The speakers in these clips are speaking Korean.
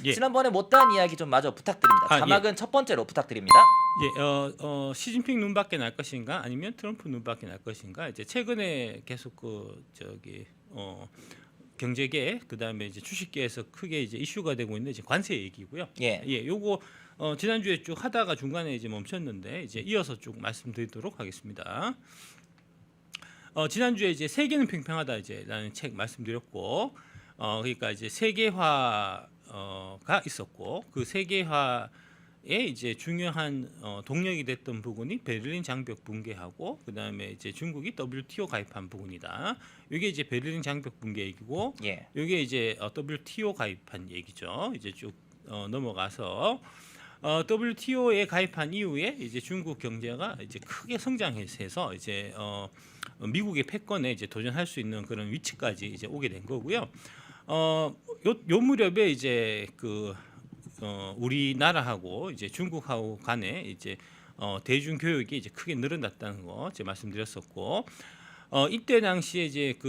예. 지난번에 못다한 이야기 좀 마저 부탁드립니다. 자막은 첫 번째로 부탁드립니다. 예, 시진핑 눈밖에 날 것인가 아니면 트럼프 눈밖에 날 것인가 이제 최근에 계속 경제계 그다음에 이제 주식계에서 크게 이제 이슈가 되고 있는 이제 관세 얘기고요. 요거 지난주에 쭉 하다가 중간에 이제 멈췄는데 이제 이어서 쭉 말씀드리도록 하겠습니다. 지난주에 이제 세계는 평평하다 이제라는 책 말씀드렸고 그러니까 이제 세계화가 있었고 그 세계화의 이제 중요한 동력이 됐던 부분이 베를린 장벽 붕괴하고 그다음에 이제 중국이 WTO 가입한 부분이다. 이게 이제 베를린 장벽 붕괴 얘기고 이게 이제 WTO 가입한 얘기죠. 이제 쭉 넘어가서 WTO에 가입한 이후에 이제 중국 경제가 이제 크게 성장해서 이제 미국의 패권에 이제 도전할 수 있는 그런 위치까지 이제 오게 된 거고요. 요 무렵에 이제 우리나라하고 이제 중국하고 간에 이제 대중 교육이 이제 크게 늘어났다는 거 제가 말씀드렸었고 이때 당시에 이제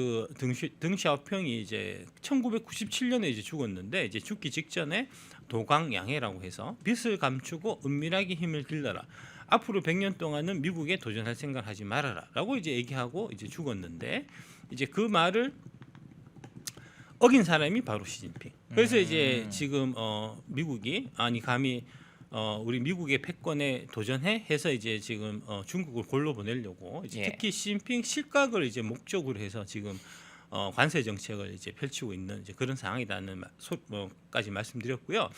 덩샤오평이 이제 1997년에 이제 죽었는데 이제 죽기 직전에 도광양해라고 해서 빚을 감추고 은밀하게 힘을 길러라. 앞으로 100년 동안은 미국에 도전할 생각하지 말아라라고 이제 얘기하고 이제 죽었는데 이제 그 말을 어긴 사람이 바로 시진핑. 그래서 이제 지금 미국이 아니 감히 우리 미국의 패권에 도전해 해서 이제 지금 중국을 골로 보내려고 이제 특히 시진핑 실각을 이제 목적으로 해서 지금 관세 정책을 이제 펼치고 있는 이제 그런 상황이라는 까지 말씀드렸고요.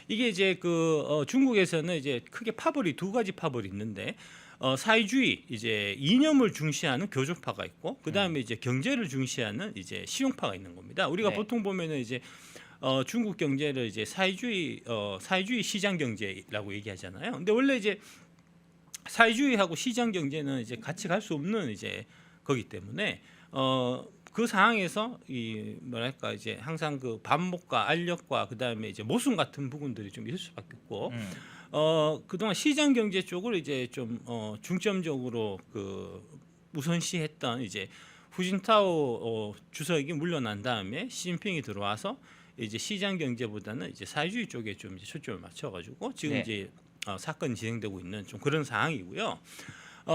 이게 이제 중국에서는 이제 크게 두 가지 파벌이 있는데 사회주의 이제 이념을 중시하는 교조파가 있고 그다음에 이제 경제를 중시하는 이제 실용파가 있는 겁니다. 우리가 보통 보면은 이제 중국 경제를 이제 사회주의 시장 경제라고 얘기하잖아요. 근데 원래 이제 사회주의하고 시장 경제는 이제 같이 갈 수 없는 이제 거기 때문에 그 상황에서 뭐랄까 이제 항상 그 반목과 알력과 그다음에 이제 모순 같은 부분들이 좀 있을 수밖에 없고 그동안 시장 경제 쪽을 이제 좀 중점적으로 우선시했던 이제 후진타오 주석이 물러난 다음에 시진핑이 들어와서 이제 시장 경제보다는 이제 사회주의 쪽에 좀 이제 초점을 맞춰가지고 지금 이제 사건이 진행되고 있는 좀 그런 상황이고요.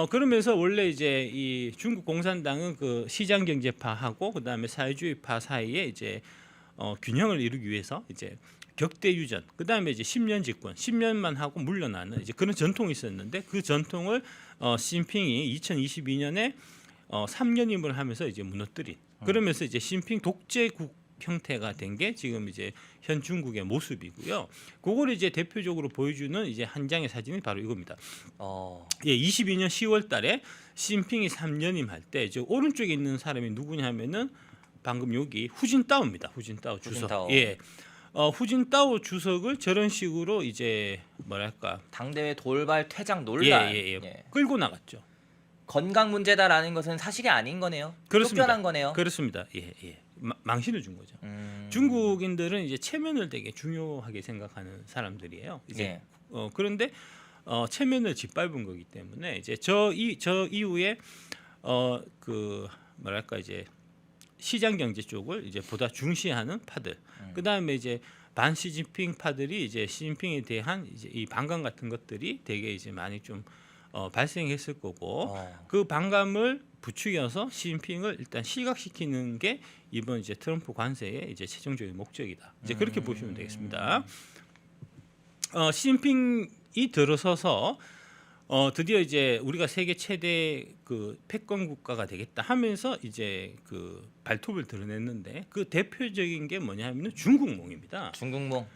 그러면서 원래 이제 이 중국 공산당은 그 시장 경제파하고 그다음에 사회주의파 사이에 이제 균형을 이루기 위해서 이제 격대 유전, 그다음에 이제 10년 집권, 10년만 하고 물러나는 이제 그런 전통이 있었는데 그 전통을 시진핑이 2022년에 3년임을 하면서 이제 무너뜨린. 그러면서 이제 시진핑 독재국 형태가 된 게 지금 이제 현 중국의 모습이고요. 그걸 이제 대표적으로 보여주는 이제 한 장의 사진이 바로 이겁니다. 22년 10월달에 시진핑이 3년임 할 때 이제 오른쪽에 있는 사람이 누구냐면은 방금 여기 후진타오입니다. 후진타오 주석. 후진타오 주석을 저런 식으로 이제 뭐랄까 당대회 돌발 퇴장 논란 끌고 나갔죠. 건강 문제다라는 것은 사실이 아닌 거네요. 쫓겨난 거네요. 그렇습니다. 망신을 준 거죠. 중국인들은 이제 체면을 되게 중요하게 생각하는 사람들이에요. 이제 그런데 체면을 짓밟은 거기 때문에 이제 저 이후에 뭐랄까 이제 시장 경제 쪽을 이제 보다 중시하는 파들. 그다음에 이제 반 시진핑 파들이 이제 시진핑에 대한 이제 이 반감 같은 것들이 되게 이제 많이 좀 발생했을 거고 그 반감을 부추겨서 시진핑을 일단 실각시키는 게 이번 이제 트럼프 관세의 이제 최종적인 목적이다. 이제 그렇게 보시면 되겠습니다. 시진핑이 들어서서 드디어 이제 우리가 세계 최대 패권 국가가 되겠다 하면서 이제 발톱을 드러냈는데 그 대표적인 게 뭐냐면은 중국몽입니다. 중국몽.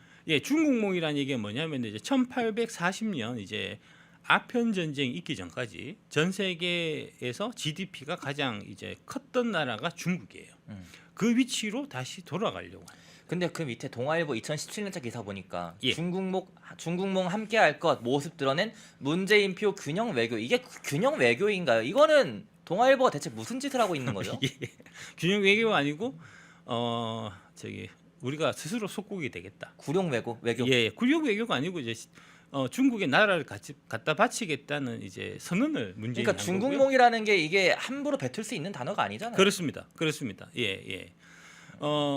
중국몽이라는 얘기가 뭐냐면 이제 1840년 이제 아편 전쟁이 있기 전까지 전 세계에서 GDP가 가장 이제 컸던 나라가 중국이에요. 그 위치로 다시 돌아가려고 하는. 근데 그 밑에 동아일보 2017년자 기사 보니까 중국몽 함께할 것 모습 드러낸 문재인표 균형 외교. 이게 균형 외교인가요? 이거는 동아일보가 대체 무슨 짓을 하고 있는 거죠? 균형 외교가 아니고 우리가 스스로 속국이 되겠다. 구룡 외교. 구룡 외교가 아니고 이제 중국의 나라를 갖다 바치겠다는 이제 선언을 문재인이 그러니까 중국몽이라는 게 이게 함부로 뱉을 수 있는 단어가 아니잖아요. 그렇습니다.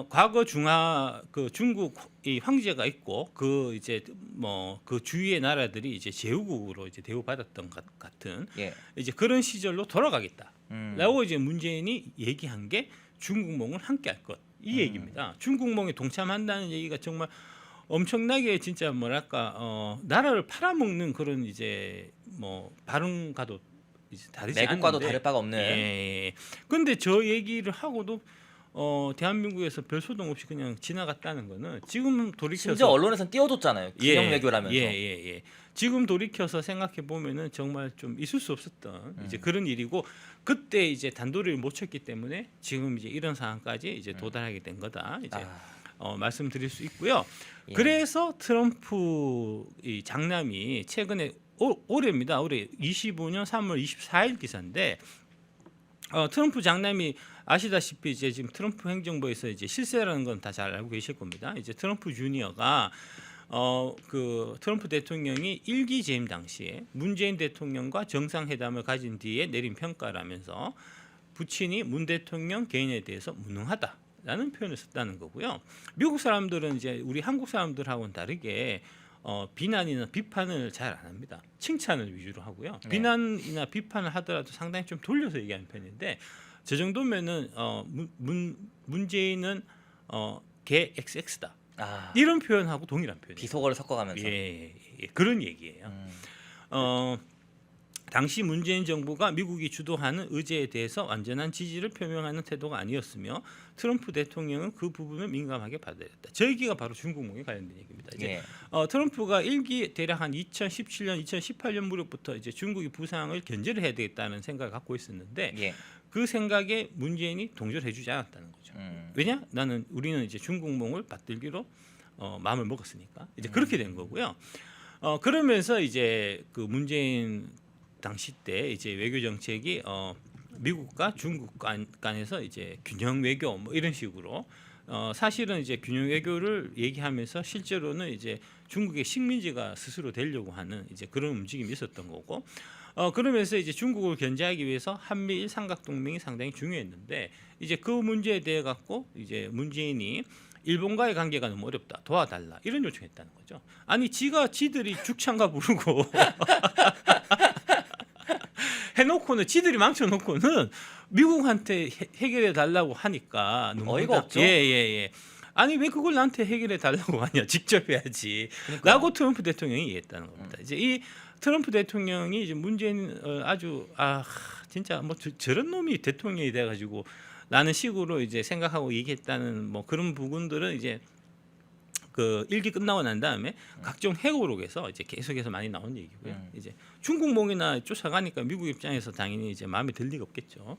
과거 중하 그 중국 이 황제가 있고 그 이제 뭐 그 주위의 나라들이 이제 제후국으로 이제 대우받았던 것 같은 예. 이제 그런 시절로 돌아가겠다. 음. 라고 이제 문재인이 얘기한 게 중국몽을 함께 할 것. 이 얘기입니다. 중국몽에 동참한다는 얘기가 정말 엄청나게 진짜 뭐랄까 나라를 팔아먹는 그런 이제 뭐 발언과도 이제 다르지 않은데 매국과도 다를 바가 없는. 예. 근데 저 얘기를 하고도 대한민국에서 별 소동 없이 그냥 지나갔다는 거는 지금 돌이켜서 심지어 언론에서는 띄워줬잖아요. 균형 외교라면서. 예. 지금 돌이켜서 생각해 보면은 정말 좀 있을 수 없었던 이제 그런 일이고 그때 이제 단도리를 못 쳤기 때문에 지금 이제 이런 상황까지 이제 도달하게 된 거다. 이제 말씀드릴 수 있고요. 예. 그래서 트럼프 이 장남이 최근에 올해입니다. 올해 25년 3월 24일 기사인데 트럼프 장남이 아시다시피 이제 지금 트럼프 행정부에서 이제 실세라는 건 다 잘 알고 계실 겁니다. 이제 트럼프 주니어가 그 트럼프 대통령이 일기 재임 당시에 문재인 대통령과 정상회담을 가진 뒤에 내린 평가라면서 부친이 문 대통령 개인에 대해서 무능하다라는 표현을 썼다는 거고요. 미국 사람들은 이제 우리 한국 사람들하고는 다르게 비난이나 비판을 잘 안 합니다. 칭찬을 위주로 하고요. 네. 비난이나 비판을 하더라도 상당히 좀 돌려서 얘기하는 편인데 저 정도면은 문재인은 개 XX다. 이런 표현하고 동일한 표현이에요. 비속어를 섞어가면서. 예. 그런 얘기예요. 당시 문재인 정부가 미국이 주도하는 의제에 대해서 완전한 지지를 표명하는 태도가 아니었으며 트럼프 대통령은 그 부분을 민감하게 받아들였다. 저 얘기가 바로 중국몽에 관련된 얘기입니다. 이제 예. 트럼프가 일기 대략 한 2017년, 2018년 무렵부터 이제 중국이 부상을 견제를 해야 되겠다는 생각을 갖고 있었는데 예. 그 생각에 문재인이 동조해주지 않았다는 거죠. 왜냐? 우리는 이제 중국몽을 받들기로 마음을 먹었으니까 이제 그렇게 된 거고요. 그러면서 이제 그 문재인 당시 때 이제 외교 정책이 미국과 중국 간에서 이제 균형 외교 뭐 이런 식으로 사실은 이제 균형 외교를 얘기하면서 실제로는 이제 중국의 식민지가 스스로 되려고 하는 이제 그런 움직임이 있었던 거고 그러면서 이제 중국을 견제하기 위해서 한미일 삼각 동맹이 상당히 중요했는데 이제 그 문제에 대해 갖고 이제 문재인이 일본과의 관계가 너무 어렵다 도와달라 이런 요청했다는 거죠. 아니 지들이 죽창가 부르고 해놓고는 지들이 망쳐놓고는 미국한테 해결해 달라고 하니까 너무 어이가 없죠. 예. 아니 왜 그걸 나한테 해결해 달라고 하냐 직접 해야지. 그러니까요. 라고 트럼프 대통령이 얘기했다는 겁니다. 이제 이 트럼프 대통령이 이제 문재인 아주 진짜 뭐 저런 놈이 대통령이 돼가지고 라는 식으로 이제 생각하고 얘기했다는 뭐 그런 부분들은 이제 그 일기 끝나고 난 다음에 각종 회고록에서 이제 계속해서 많이 나온 얘기고요. 이제 중국몽이나 쫓아가니까 미국 입장에서 당연히 이제 마음에 들 리가 없겠죠.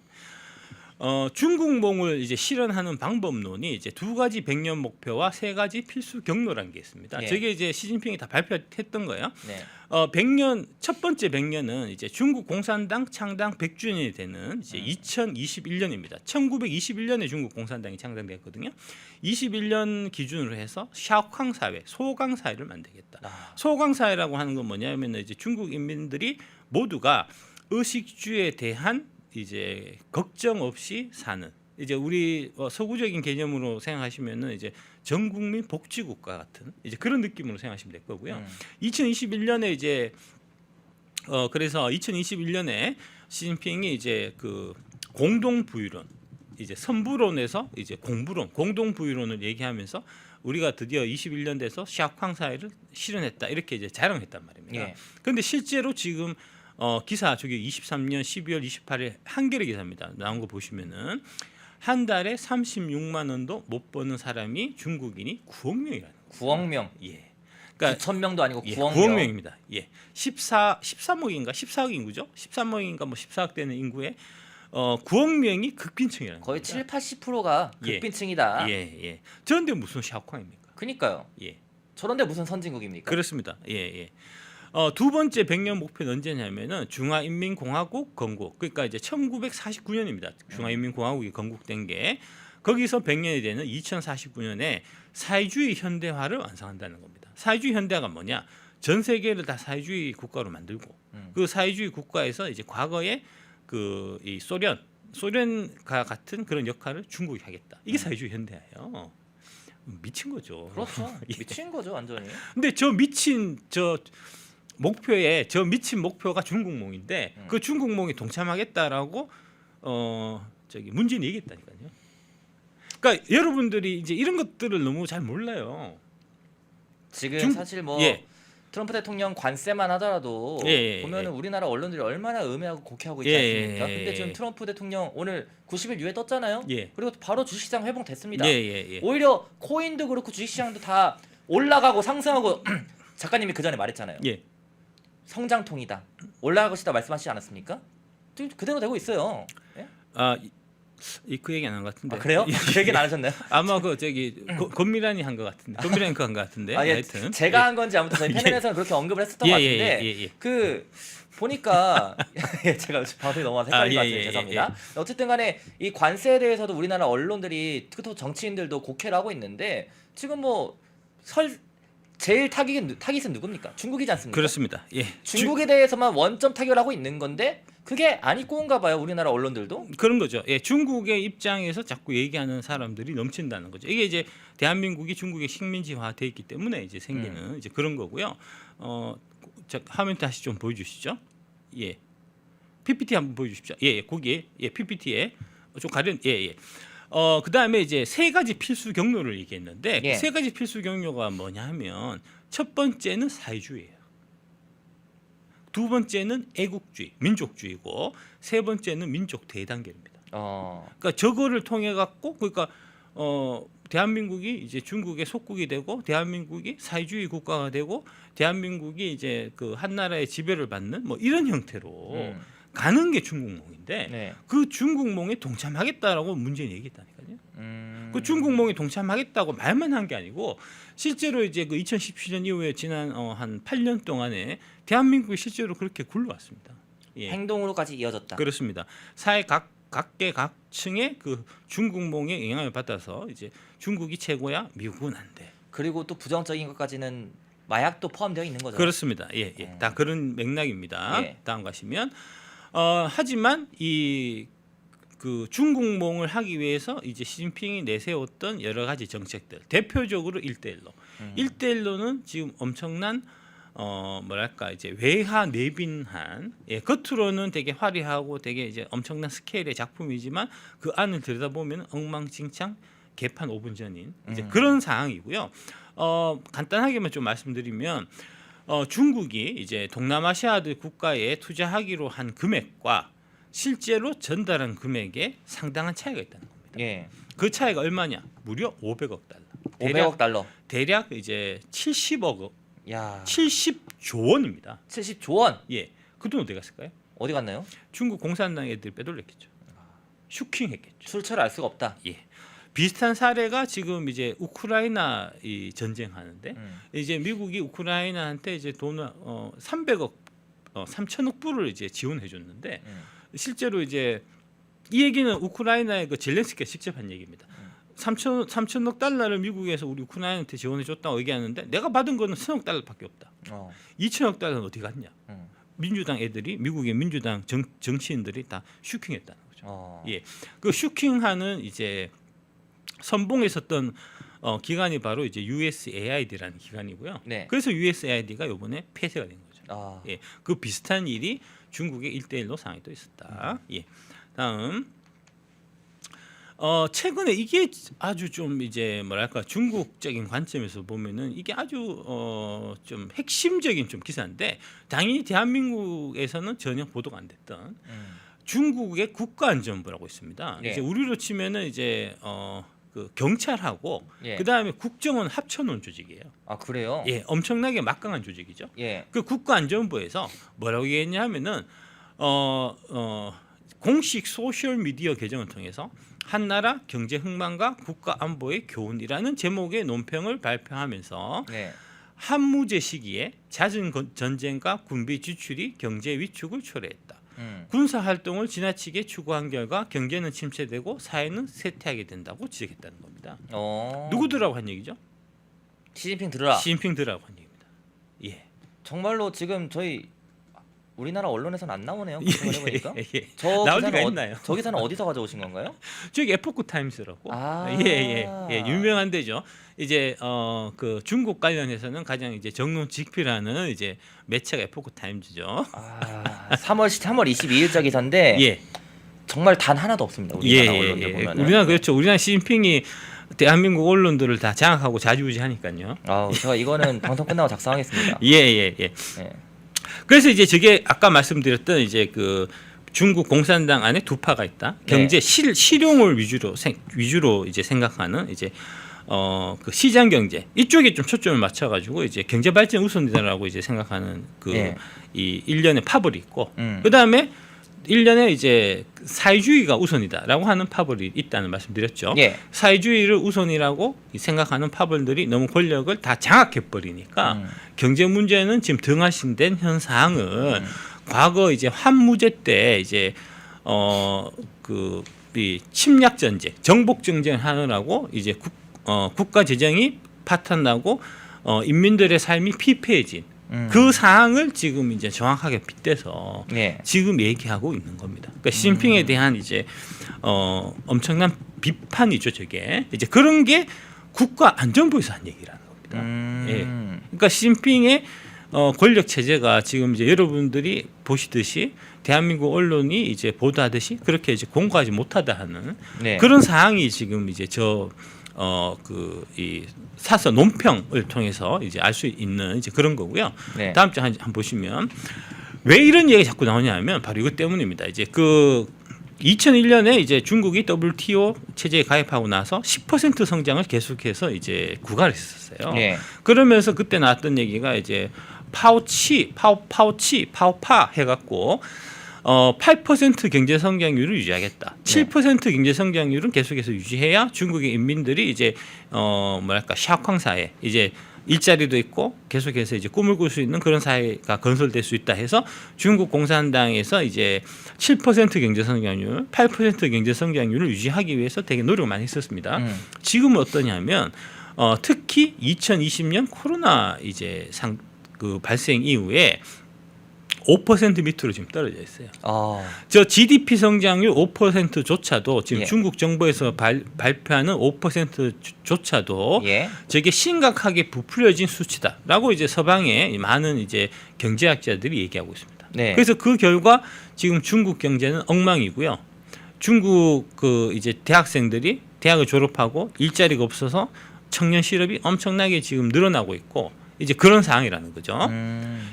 중국몽을 이제 실현하는 방법론이 이제 두 가지 100년 목표와 세 가지 필수 경로라는 게 있습니다. 예. 저게 이제 시진핑이 다 발표했던 거예요. 네. 100년 첫 번째 100년은 이제 중국 공산당 창당 100주년이 되는 이제 2021년입니다. 1921년에 중국 공산당이 창당됐거든요. 21년 기준으로 해서 샤오캉 사회, 소강 사회를 만들겠다. 소강 사회라고 하는 건 뭐냐면 이제 중국 인민들이 모두가 의식주에 대한 이제 걱정 없이 사는 이제 우리 서구적인 개념으로 생각하시면은 이제 전 국민 복지 국가 같은 이제 그런 느낌으로 생각하시면 될 거고요. 2021년에 이제 그래서 2021년에 시진핑이 이제 그 공동 부유론 이제 선부론에서 이제 공부론, 공동 부유론을 얘기하면서 우리가 드디어 21년 돼서 샤오캉 사회를 실현했다 이렇게 이제 자랑했단 말입니다. 그런데 예. 실제로 지금 기사 저기 23년 12월 28일 한겨레 기사입니다. 나온 거 보시면은 한 달에 36만 원도 못 버는 사람이 중국인이 9억 명이라는 거예요. 9억 명. 예. 그러니까 9,000명도 아니고 9억 9억 명. 명입니다. 예. 13억인가 14억 인구죠. 13억인가 뭐 14억 되는 인구에 9억 명이 극빈층이라는 거의 겁니다. 7-80%가 예. 극빈층이다. 예. 저런데 무슨 샤오캉입니까? 그러니까요. 예. 저런데 무슨 선진국입니까? 그렇습니다. 예. 두 번째 100년 목표는 언제냐면은 중화인민공화국 건국. 그러니까 이제 1949년입니다. 중화인민공화국이 건국된 게 거기서 100년이 되는 2049년에 사회주의 현대화를 완성한다는 겁니다. 사회주의 현대화가 뭐냐? 전 세계를 다 사회주의 국가로 만들고 그 사회주의 국가에서 이제 과거에 그 이 소련 소련과 같은 그런 역할을 중국이 하겠다. 이게 사회주의 현대화예요. 미친 거죠. 그렇죠. 미친 거죠, 완전히. 근데 저 미친 목표가 중국몽인데 그 중국몽에 동참하겠다라고 문재인이 얘기했다니까요. 그러니까 여러분들이 이제 이런 것들을 너무 잘 몰라요. 지금 사실 뭐 예. 트럼프 대통령 관세만 하더라도 예. 보면은 우리나라 언론들이 얼마나 음해하고 곡해하고 있지 예. 않습니까? 근데 지금 트럼프 대통령 오늘 90일 유예 떴잖아요. 예. 그리고 바로 주식시장 회복됐습니다. 예. 오히려 코인도 그렇고 주식시장도 다 올라가고 상승하고 작가님이 그 전에 말했잖아요. 예. 성장통이다. 올라갈 것이다 말씀하시지 않았습니까? 그대로 되고 있어요. 예? 그 얘기 안 한 것 같은데. 그래요? 그 얘기는 안 하셨나요? 아마 권미란이 한 것 같은데. 권미란이 한 것 같은데. 예. 하여튼 제가 한 건지 아무튼 저희 패널에서는 그렇게 언급을 했었던 것 같은데 그 보니까 제가 방송에 넘어가서 헷갈린 것 같아요. 죄송합니다. 어쨌든 간에 이 관세에 대해서도 우리나라 언론들이 특히 정치인들도 곡해를 하고 있는데 지금 뭐 제일 타깃은 누굽니까? 중국이지 않습니까? 그렇습니다. 예. 중국에 대해서만 원점 타결하고 있는 건데 그게 아니 꼬운가 봐요. 우리나라 언론들도. 그런 거죠. 예, 중국의 입장에서 자꾸 얘기하는 사람들이 넘친다는 거죠. 이게 이제 대한민국이 중국의 식민지화돼 있기 때문에 이제 생기는 이제 그런 거고요. 자, 화면 다시 좀 보여주시죠. 예, PPT 한번 보여주십시오. 예, 거기에 PPT에 좀 가려. 예. 그 다음에 이제 세 가지 필수 경로를 얘기했는데 그 세 가지 필수 경로가 뭐냐면 첫 번째는 사회주의예요. 두 번째는 애국주의, 민족주의고 세 번째는 민족 대단결입니다. 그러니까 저거를 통해 갖고 대한민국이 이제 중국의 속국이 되고 대한민국이 사회주의 국가가 되고 대한민국이 이제 그 한나라의 지배를 받는 뭐 이런 형태로 가는 게 중국몽인데 그 중국몽에 동참하겠다라고 문재인이 얘기했다니까요. 그 중국몽에 동참하겠다고 말만 한 게 아니고 실제로 이제 그 2017년 이후에 지난 한 8년 동안에 대한민국이 실제로 그렇게 굴러왔습니다. 예. 행동으로까지 이어졌다. 그렇습니다. 사회 각계각층의 그 중국몽의 영향을 받아서 이제 중국이 최고야, 미국은 안 돼. 그리고 또 부정적인 것까지는 마약도 포함되어 있는 거죠. 그렇습니다. 예. 다 그런 맥락입니다. 다음 가시면 하지만 그 중국몽을 하기 위해서 이제 시진핑이 내세웠던 여러 가지 정책들 대표적으로 1대1로 1대1로는 지금 엄청난 이제 외화 내빈한 겉으로는 되게 화려하고 되게 이제 엄청난 스케일의 작품이지만 그 안을 들여다보면 엉망진창 개판 5분 전인 이제 그런 상황이고요. 간단하게만 좀 말씀드리면 중국이 이제 동남아시아들 국가에 투자하기로 한 금액과 실제로 전달한 금액에 상당한 차이가 있다는 겁니다. 그 차이가 얼마냐? 무려 500억 달러. 500억 달러. 대략 이제 70억. 야. 70조 원입니다. 70조 원. 예. 그 돈 어디 갔을까요? 어디 갔나요? 중국 공산당 애들 빼돌렸겠죠. 슈킹했겠죠. 출처를 알 수가 없다. 예. 비슷한 사례가 지금 이제 우크라이나 이 전쟁하는데 이제 미국이 우크라이나한테 이제 돈을 3천억 불을 이제 지원해 줬는데 실제로 이제 이 얘기는 우크라이나의 그 젤렌스키가 직접 한 얘기입니다. 3천억 달러를 미국에서 우리 우크라이나한테 지원해 줬다고 얘기하는데 내가 받은 거는 1,000억 달러밖에 없다. 2천억 달러는 어디 갔냐? 민주당 애들이 미국의 민주당 정치인들이 다 슈킹했다는 거죠. 예, 그 슈킹하는 이제 선봉에 섰던 기관이 바로 이제 USAID라는 기관이고요. 그래서 USAID가 이번에 폐쇄가 된 거죠. 예, 그 비슷한 일이 중국의 1대1로 상황이 또 있었다. 예, 다음. 최근에 이게 아주 좀 이제 중국적인 관점에서 보면은 이게 아주 좀 핵심적인 좀 기사인데 당연히 대한민국에서는 전혀 보도가 안 됐던 중국의 국가안전부라고 있습니다. 이제 우리로 치면은 이제 그 경찰하고 그 다음에 국정원 합쳐놓은 조직이에요. 아 그래요? 예, 엄청나게 막강한 조직이죠. 예. 그 국가안전부에서 뭐라고 얘기했냐면은 공식 소셜 미디어 계정을 통해서 한나라 경제 흥망과 국가 안보의 교훈이라는 제목의 논평을 발표하면서 한무제 시기에 잦은 전쟁과 군비 지출이 경제 위축을 초래했다. 군사 활동을 지나치게 추구한 결과 경제는 침체되고 사회는 쇠퇴하게 된다고 지적했다는 겁니다. 누구들하고 한 얘기죠? 시진핑 들으라. 시진핑 들으라고 한 얘기입니다. 예. 정말로 지금 저희 우리나라 언론에서는 안 나오네요. 검색을 해보니까. 예. 저 나올 기사는 리가 있나요? 저 기사는 어디서 가져오신 건가요? 저기 에포크 타임스라고. 아. 예, 유명한 데죠. 이제 그 중국 관련해서는 가장 이제 정론직필하는 이제 매체가 에포크 타임즈죠. 3월 22일자 기사인데 예. 정말 단 하나도 없습니다. 우리나라 언론들 보면. 우리나라 그렇죠. 우리나라 시진핑이 대한민국 언론들을 다 장악하고 좌지우지하니까요. 제가 이거는 방송 끝나고 작성하겠습니다. 예. 그래서 이제 저게 아까 말씀드렸던 이제 그 중국 공산당 안에 두 파가 있다. 경제 실용을 위주로 이제 생각하는 이제 그 시장 경제 이쪽에 좀 초점을 맞춰가지고 이제 경제 발전 우선이다라고 이제 생각하는 그 이 일련의 파벌이 있고 그 다음에 일련의 이제 사회주의가 우선이다라고 하는 파벌이 있다는 말씀드렸죠. 사회주의를 우선이라고 생각하는 파벌들이 너무 권력을 다 장악해 버리니까 경제 문제는 지금 등하신된 현상을 과거 이제 환무제 때 이제 이 침략 전쟁, 정복 전쟁을 하느라고 이제 국가 재정이 파탄나고 인민들의 삶이 피폐해진 그 사항을 지금 이제 정확하게 빗대서 지금 얘기하고 있는 겁니다. 그러니까 시진핑에 대한 이제 엄청난 비판이죠, 저게. 이제 그런 게 국가안전부에서 한 얘기라는 겁니다. 예. 그러니까 시진핑의 권력 체제가 지금 이제 여러분들이 보시듯이 대한민국 언론이 이제 보도하듯이 그렇게 이제 공고하지 못하다 하는 그런 사항이 지금 이제 이 사서 논평을 통해서 이제 알 수 있는 이제 그런 거고요. 다음 장 한번 보시면 왜 이런 얘기가 자꾸 나오냐면 바로 이것 때문입니다. 이제 그 2001년에 이제 중국이 WTO 체제에 가입하고 나서 10% 성장을 계속해서 이제 구가를 했었어요. 그러면서 그때 나왔던 얘기가 이제 파오파 해갖고 8% 경제 성장률을 유지하겠다. 7% 경제 성장률은 계속해서 유지해야 중국의 인민들이 이제 샤광 사회 이제 일자리도 있고 계속해서 이제 꿈을 꿀 수 있는 그런 사회가 건설될 수 있다 해서 중국 공산당에서 이제 7% 경제 성장률, 8% 경제 성장률을 유지하기 위해서 되게 노력을 많이 했었습니다. 지금은 어떠냐면 특히 2020년 코로나 이제 그 발생 이후에 5% 밑으로 지금 떨어져 있어요. 저 GDP 성장률 5%조차도 지금 중국 정부에서 발표하는 5%조차도 저게 심각하게 부풀려진 수치다라고 이제 서방의 많은 이제 경제학자들이 얘기하고 있습니다. 그래서 그 결과 지금 중국 경제는 엉망이고요. 중국 그 이제 대학생들이 대학을 졸업하고 일자리가 없어서 청년 실업이 엄청나게 지금 늘어나고 있고 이제 그런 상황이라는 거죠.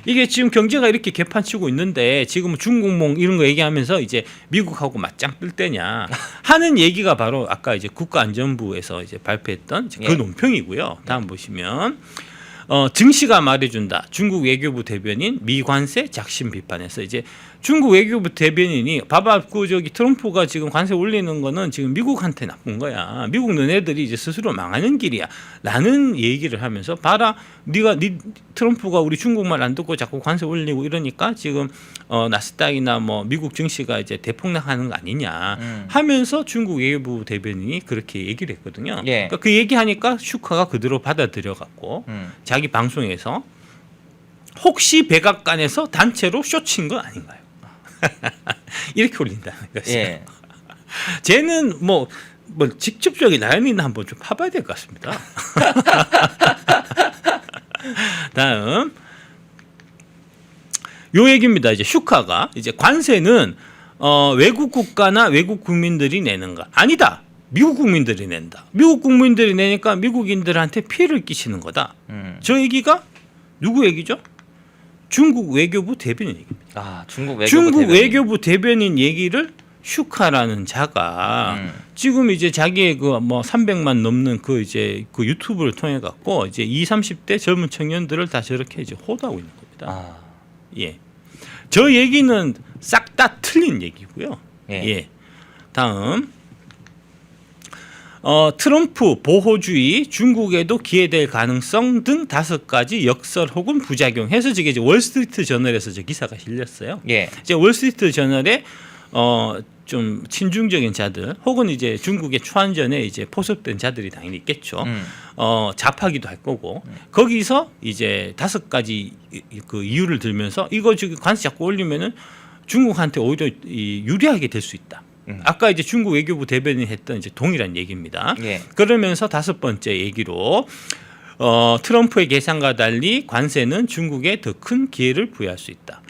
이게 지금 경제가 이렇게 개판치고 있는데 지금 중국몽 이런 거 얘기하면서 이제 미국하고 맞짱 뜰 때냐 하는 얘기가 바로 아까 이제 국가안전부에서 이제 발표했던 그 논평이고요. 다음 보시면 증시가 말해준다. 중국 외교부 대변인 미관세 작심 비판해서 이제 중국 외교부 대변인이 봐봐 그 저기 트럼프가 지금 관세 올리는 거는 지금 미국한테 나쁜 거야. 미국 너네들이 이제 스스로 망하는 길이야.라는 얘기를 하면서 봐라 네 트럼프가 우리 중국말 안 듣고 자꾸 관세 올리고 이러니까 지금 나스닥이나 뭐 미국 증시가 이제 대폭락하는 거 아니냐 하면서 중국 외교부 대변인이 그렇게 얘기를 했거든요. 그러니까 그 얘기하니까 슈카가 그대로 받아들여 갖고 자기 방송에서 혹시 백악관에서 단체로 쇼친 거 아닌가요? 이렇게 올린다는 것이죠. 쟤는 뭐 직접적인 라인이나 한번 좀 파봐야 될 것 같습니다. 다음 요 얘기입니다. 이제 슈카가 이제 관세는 외국 국가나 외국 국민들이 내는가? 아니다. 미국 국민들이 낸다. 미국 국민들이 내니까 미국인들한테 피해를 끼치는 거다. 저 얘기가 누구 얘기죠? 중국 외교부 대변인 얘기입니다. 중국 외교부 대변인 얘기를 슈카라는 자가 지금 이제 자기의 그 뭐 300만 넘는 그 이제 그 유튜브를 통해 갖고 이제 20, 30대 젊은 청년들을 다 저렇게 이제 호도하고 있는 겁니다. 저 얘기는 싹 다 틀린 얘기고요. 다음 트럼프 보호주의 중국에도 기회될 가능성 등 5가지 역설 혹은 부작용 해서 저게 이제 월스트리트 저널에서 저 기사가 실렸어요. 이제 월스트리트 저널에 좀 친중적인 자들 혹은 이제 중국의 추한전에 이제 포섭된 자들이 당연히 있겠죠. 좌파기도 할 거고 거기서 이제 5가지 그 이유를 들면서 이거 지금 관세 자꾸 올리면은 중국한테 오히려 유리하게 될 수 있다. 아까 이제 중국 외교부 대변인이 했던 이제 동일한 얘기입니다. 예. 그러면서 5번째 얘기로 트럼프의 계산과 달리 관세는 중국에 더 큰 기회를 부여할 수 있다.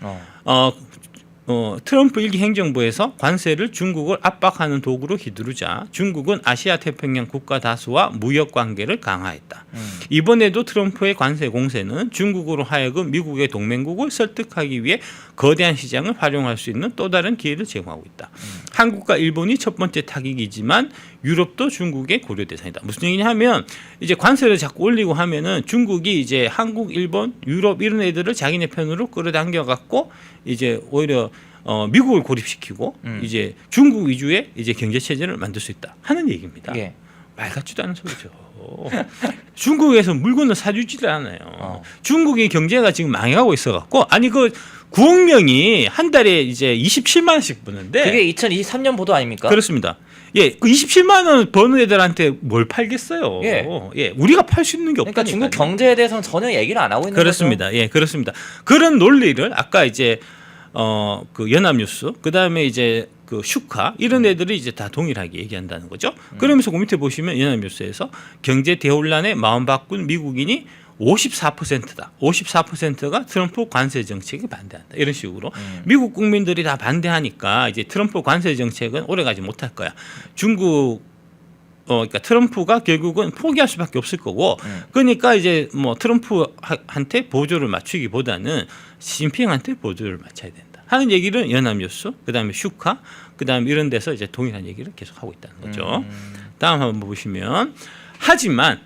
트럼프 1기 행정부에서 관세를 중국을 압박하는 도구로 휘두르자 중국은 아시아 태평양 국가 다수와 무역 관계를 강화했다. 이번에도 트럼프의 관세 공세는 중국으로 하여금 미국의 동맹국을 설득하기 위해 거대한 시장을 활용할 수 있는 또 다른 기회를 제공하고 있다. 한국과 일본이 첫 번째 타깃이지만 유럽도 중국의 고려 대상이다. 무슨 얘기냐 하면 이제 관세를 자꾸 올리고 하면은 중국이 이제 한국, 일본, 유럽 이런 애들을 자기네 편으로 끌어당겨 갖고 이제 오히려 미국을 고립시키고 이제 중국 위주의 이제 경제 체제를 만들 수 있다 하는 얘기입니다. 예. 말 같지도 않은 소리죠. 중국에서 물건을 사주지를 않아요. 중국의 경제가 지금 망해가고 있어갖고 아니 그 9억 명이 한 달에 이제 27만 원씩 버는데 그게 2023년 보도 아닙니까? 그렇습니다. 예, 그 27만 원 버는 애들한테 뭘 팔겠어요? 예, 우리가 팔 수 있는 게 없다니까요. 그러니까 중국 경제에 대해서는 전혀 얘기를 안 하고 있는 그렇습니다. 거죠. 예, 그렇습니다. 그런 논리를 아까 이제 그 연합뉴스 그다음에 이제 그 슈카 이런 애들이 이제 다 동일하게 얘기한다는 거죠. 그러면서 그 밑에 보시면 연합뉴스에서 경제 대혼란에 마음 바꾼 미국인이 54%다. 54%가 트럼프 관세 정책에 반대한다. 이런 식으로 미국 국민들이 다 반대하니까 이제 트럼프 관세 정책은 오래가지 못할 거야. 중국 그러니까 트럼프가 결국은 포기할 수밖에 없을 거고, 그러니까 이제 뭐 트럼프한테 보조를 맞추기보다는 시진핑한테 보조를 맞춰야 된다 하는 얘기를 연합뉴스, 그다음에 슈카, 그다음에 이런 데서 이제 동일한 얘기를 계속 하고 있다는 거죠. 다음 한번 보시면 하지만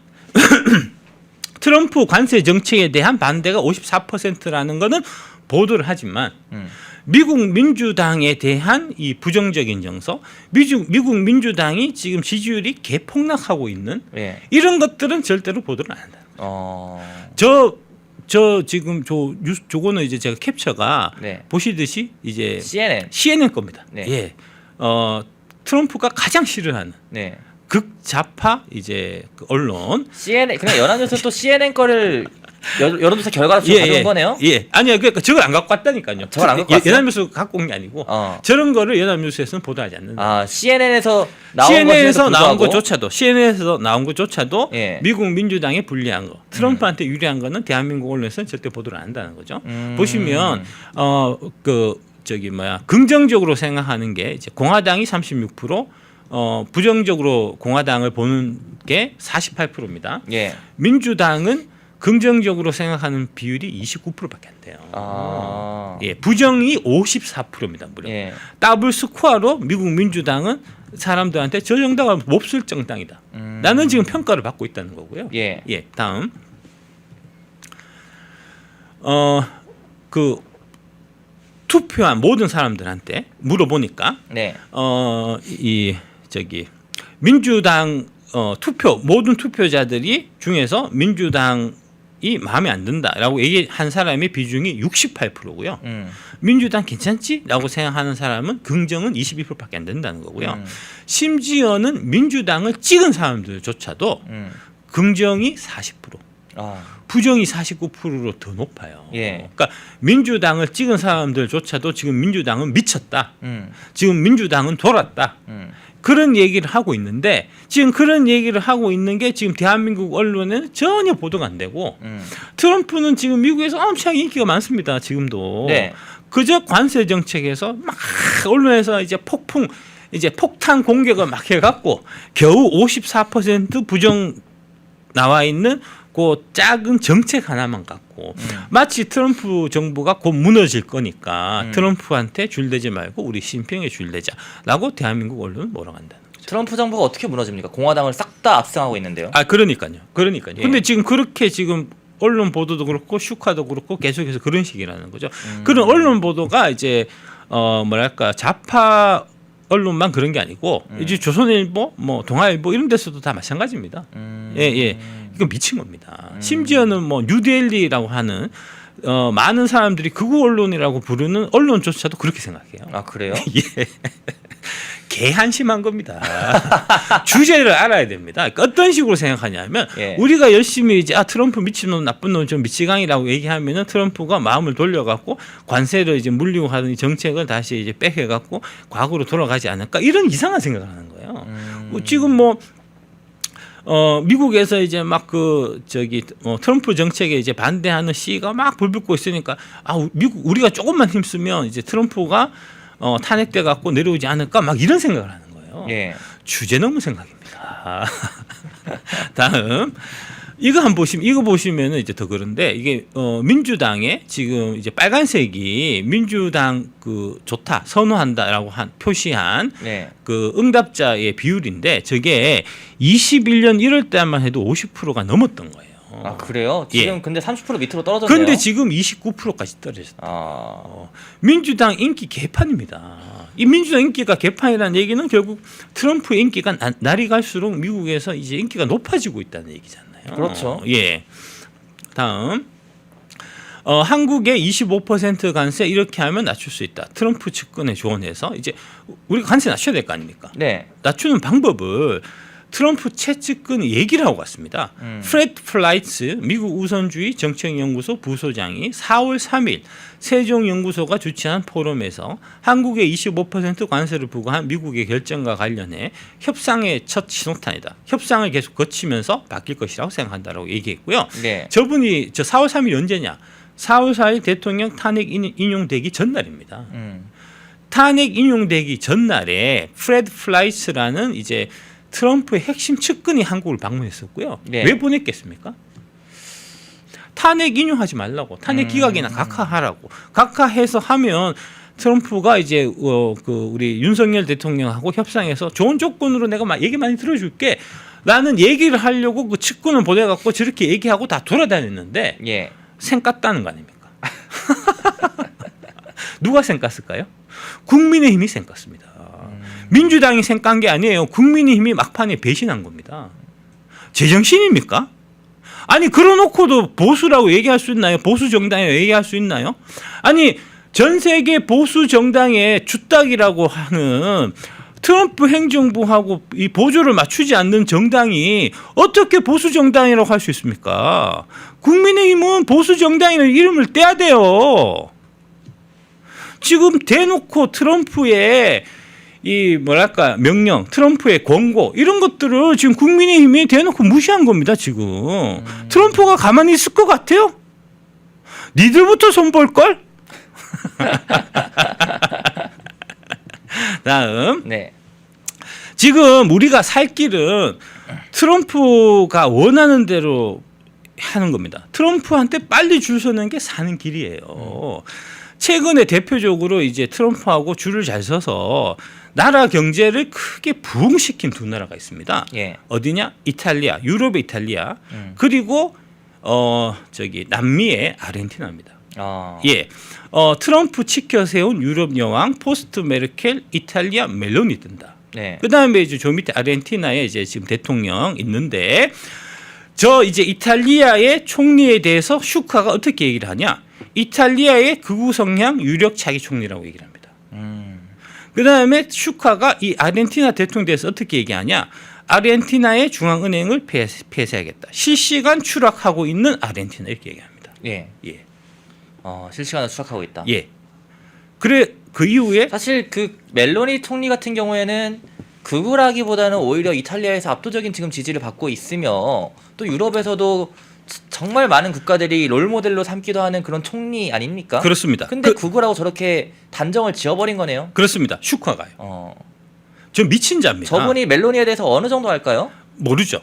트럼프 관세 정책에 대한 반대가 54%라는 거는 보도를 하지만 미국 민주당에 대한 이 부정적인 정서, 미국 민주당이 지금 지지율이 개폭락하고 있는 이런 것들은 절대로 보도를 안 한다. 저 지금 저거는 이제 제가 캡처가 보시듯이 이제 CNN 겁니다. 예, 트럼프가 가장 싫어하는. 극좌파 이제 그 언론 CNN 그냥 연합뉴스 또 CNN 거를 여론조사 결과로 가져온 거네요. 예, 아니요, 그러니까 저걸 안 갖고 왔다니까요. 저걸 안 갖고 왔어요? 연합뉴스 갖고 온 게 아니고 저런 거를 연합뉴스에서는 보도하지 않는다. 아, CNN에서 나온 CNN에서 나온 것조차도 미국 민주당에 불리한 거, 트럼프한테 유리한 거는 대한민국 언론에서는 절대 보도를 안 한다는 거죠. 보시면 긍정적으로 생각하는 게 이제 공화당이 36%. 부정적으로 공화당을 보는 게 48%입니다. 민주당은 긍정적으로 생각하는 비율이 29%밖에 안 돼요. 예, 부정이 54%입니다. 무려. 더블 스코어로 미국 민주당은 사람들한테 저 정당은 몹쓸 정당이다. 나는 지금 평가를 받고 있다는 거고요. 예, 다음 그 투표한 모든 사람들한테 물어보니까 민주당 모든 투표자들이 중에서 민주당이 마음에 안 든다라고 얘기한 사람의 비중이 68%고요. 민주당 괜찮지라고 생각하는 사람은 긍정은 22%밖에 안 된다는 거고요. 심지어는 민주당을 찍은 사람들조차도 긍정이 40%. 부정이 49%로 더 높아요. 그러니까 민주당을 찍은 사람들조차도 지금 민주당은 미쳤다. 지금 민주당은 돌았다. 그런 얘기를 하고 있는데 지금 그런 얘기를 하고 있는 게 지금 대한민국 언론에는 전혀 보도가 안 되고 트럼프는 지금 미국에서 엄청 인기가 많습니다. 지금도. 그저 관세 정책에서 막 언론에서 이제 폭탄 공격을 막 해갖고 겨우 54% 부정 나와 있는 그 작은 정책 하나만 갖고 마치 트럼프 정부가 곧 무너질 거니까 트럼프한테 줄대지 말고 우리 시진핑에 줄대자라고 대한민국 언론은 몰아간다는 거죠. 트럼프 정부가 어떻게 무너집니까? 공화당을 싹 다 압승하고 있는데요. 그러니까요. 근데 지금 그렇게 지금 언론 보도도 그렇고 슈카도 그렇고 계속해서 그런 식이라는 거죠. 그런 언론 보도가 이제 좌파 언론만 그런 게 아니고 이제 조선일보, 뭐 동아일보 이런 데서도 다 마찬가지입니다. 이건 미친 겁니다. 심지어는 뭐 뉴델리라고 하는 많은 사람들이 극우 언론이라고 부르는 언론조차도 그렇게 생각해요. 아 그래요? 예. 개한심한 겁니다. 주제를 알아야 됩니다. 그러니까 어떤 식으로 생각하냐면 예. 우리가 열심히 이제 트럼프 미친놈 나쁜 놈 좀 미치광이라고 얘기하면은 트럼프가 마음을 돌려갖고 관세를 이제 물리고 하는 정책을 다시 이제 뺏겨갖고 과거로 돌아가지 않을까 이런 이상한 생각을 하는 거예요. 지금 뭐 미국에서 이제 막 트럼프 정책에 이제 반대하는 시위가 막 불붙고 있으니까 미국 우리가 조금만 힘쓰면 이제 트럼프가 탄핵돼 갖고 내려오지 않을까 막 이런 생각을 하는 거예요. 예. 주제 넘은 생각입니다. 다음 이거 보시면은 이제 더 그런데 이게 민주당의 지금 이제 빨간색이 민주당 좋다 선호한다라고 표시한 네. 그 응답자의 비율인데 저게 21년 1월 달만 해도 50%가 넘었던 거예요. 아 그래요? 지금 예. 근데 30% 밑으로 떨어졌네요. 근데 지금 29%까지 떨어졌다. 민주당 인기 개판입니다. 이 민주당 인기가 개판이라는 얘기는 결국 트럼프의 인기가 날이 갈수록 미국에서 이제 인기가 높아지고 있다는 얘기잖아요. 그렇죠. 예. 다음 한국의 25% 관세 이렇게 하면 낮출 수 있다. 트럼프 측근에 조언해서 이제 우리가 관세 낮춰야 될 거 아닙니까? 네. 낮추는 방법을 트럼프 최측근이 얘기를 하고 갔습니다. 프레드 플라이츠 미국 우선주의 정책연구소 부소장이 4월 3일 세종연구소가 주최한 포럼에서 한국의 25% 관세를 부과한 미국의 결정과 관련해 협상의 첫 신호탄이다. 협상을 계속 거치면서 바뀔 것이라고 생각한다라고 얘기했고요. 네. 저분이 4월 3일 언제냐? 4월 4일 대통령 탄핵 인용되기 전날입니다. 탄핵 인용되기 전날에 프레드 플라이츠라는 이제 트럼프의 핵심 측근이 한국을 방문했었고요. 네. 왜 보냈겠습니까? 탄핵 인용하지 말라고, 탄핵 기각이나 각하하라고, 각하해서 하면 트럼프가 이제 우리 윤석열 대통령하고 협상해서 좋은 조건으로 내가 얘기 많이 들어줄게. 라는 얘기를 하려고 그 측근을 보내갖고 저렇게 얘기하고 다 돌아다녔는데 예. 생 깠다는 거 아닙니까? 누가 생 깠을까요? 국민의힘이 생 깠습니다. 민주당이 생 깐 게 아니에요. 국민의힘이 막판에 배신한 겁니다. 제정신입니까? 아니 그러놓고도 보수라고 얘기할 수 있나요? 보수 정당이라고 얘기할 수 있나요? 아니 전 세계 보수 정당의 주딱이라고 하는 트럼프 행정부하고 이 보조를 맞추지 않는 정당이 어떻게 보수 정당이라고 할 수 있습니까? 국민의힘은 보수 정당이라는 이름을 떼야 돼요. 지금 대놓고 트럼프의 이 명령, 트럼프의 권고 이런 것들을 지금 국민의힘이 대놓고 무시한 겁니다. 지금 트럼프가 가만히 있을 것 같아요? 니들부터 손볼 걸? 다음. 네. 지금 우리가 살 길은 트럼프가 원하는 대로 하는 겁니다. 트럼프한테 빨리 줄 서는 게 사는 길이에요. 최근에 대표적으로 이제 트럼프하고 줄을 잘 서서 나라 경제를 크게 부흥시킨 두 나라가 있습니다. 예. 어디냐? 이탈리아, 유럽의 이탈리아, 그리고 남미의 아르헨티나입니다. 예, 트럼프 치켜 세운 유럽 여왕 포스트 메르켈 이탈리아 멜로니 뜬다. 네. 그다음에 이제 저 밑에 아르헨티나에 이제 지금 대통령 있는데 이제 이탈리아의 총리에 대해서 슈카가 어떻게 얘기를 하냐? 이탈리아의 극우 성향 유력 차기 총리라고 얘기를 합니다. 그다음에 슈카가 이 아르헨티나 대통령에 대해서 어떻게 얘기하냐? 아르헨티나의 중앙은행을 폐쇄하겠다. 실시간 추락하고 있는 아르헨티나 이렇게 얘기합니다. 예. 예. 실시간으로 추락하고 있다. 예. 그래 그 이후에 사실 그 멜로니 총리 같은 경우에는 극우라기보다는 오히려 이탈리아에서 압도적인 지금 지지를 받고 있으며 또 유럽에서도 정말 많은 국가들이 롤 모델로 삼기도 하는 그런 총리 아닙니까? 그렇습니다. 근데 극우라고 저렇게 단정을 지어버린 거네요. 그렇습니다. 슈카가요. 저 미친 자입니다. 저분이 멜로니에 대해서 어느 정도 할까요? 모르죠.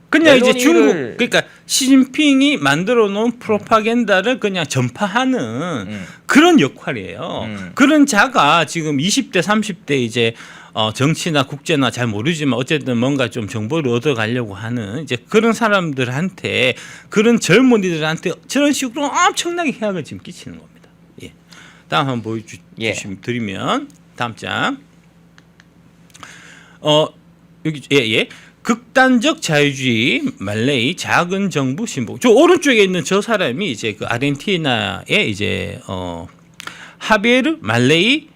그냥 이제 멜로니를- 중국 그러니까 시진핑이 만들어 놓은 프로파간다를 그냥 전파하는 그런 역할이에요. 그런 자가 지금 20대 30대 이제 정치나 국제나 잘 모르지만 어쨌든 뭔가 좀 정보를 얻어가려고 하는 이제 그런 사람들한테 그런 젊은이들한테 저런 식으로 엄청나게 해악을 지금 끼치는 겁니다. 예. 다음 한번 보여주시면 드리면 다음 장. 여기 예. 극단적 자유주의 말레이 작은 정부 신봉. 저 오른쪽에 있는 저 사람이 이제 그 아르헨티나의 이제 하비에르 말레이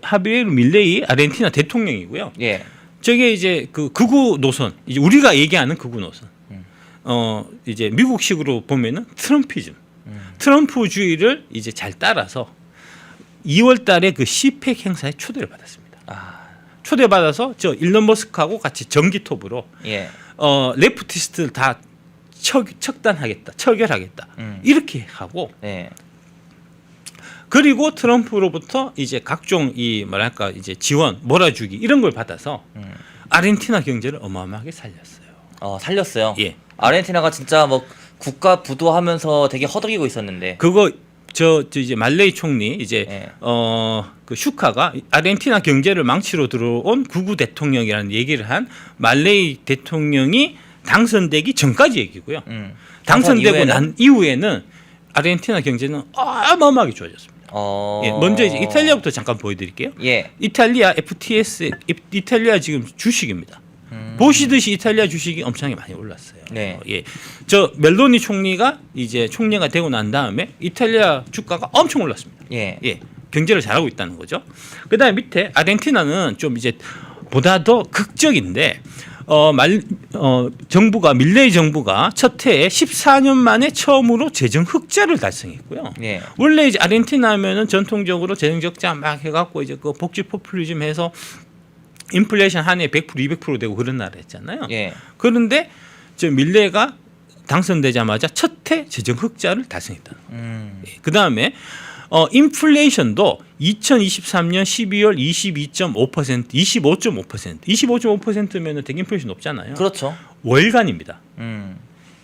하비에르 밀레이 아르헨티나 대통령이고요. 예. 저게 이제 그 극우 노선, 이제 우리가 얘기하는 극우 노선. 이제 미국식으로 보면은 트럼피즘, 트럼프주의를 이제 잘 따라서 2월달에 그 시펙 행사에 초대를 받았습니다. 초대받아서 저 일론 머스크하고 같이 전기톱으로 예. 레프티스트를 다 척단하겠다, 처결하겠다 이렇게 하고 네. 그리고 트럼프로부터 이제 각종 이 뭐랄까 이제 지원, 몰아주기 이런 걸 받아서 아르헨티나 경제를 어마어마하게 살렸어요. 살렸어요. 예. 아르헨티나가 진짜 뭐 국가 부도하면서 되게 허덕이고 있었는데. 그거 저 이제 말레이 총리 이제 예. 그 슈카가 아르헨티나 경제를 망치로 들어온 극우 대통령이라는 얘기를 한 말레이 대통령이 당선되기 전까지 얘기고요. 당선되고 이후에는? 난 이후에는 아르헨티나 경제는 어마어마하게 좋아졌습니다. 예, 먼저 이제 이탈리아부터 잠깐 보여드릴게요. 예. 이탈리아 FTS 이탈리아 지금 주식입니다. 보시듯이 이탈리아 주식이 엄청나게 많이 올랐어요. 네. 예, 저 멜로니 총리가 이제 총리가 되고 난 다음에 이탈리아 주가가 엄청 올랐습니다. 예. 예, 경제를 잘하고 있다는 거죠. 그다음에 밑에 아르헨티나는 좀 이제 보다 더 극적인데 정부가 밀레이 정부가 첫 해에 14년 만에 처음으로 재정 흑자를 달성했고요. 예. 원래 이제 아르헨티나 하면은 전통적으로 재정 적자 막 해갖고 이제 그 복지 포퓰리즘 해서 인플레이션 한 해 100% 200% 되고 그런 나라였잖아요. 예. 그런데 저 밀레이가 당선되자마자 첫 해 재정 흑자를 달성했다. 그 다음에 인플레이션도 2023년 12월 22.5%, 25.5%, 25.5%면은 되게 인플레이션 높잖아요. 그렇죠. 월간입니다.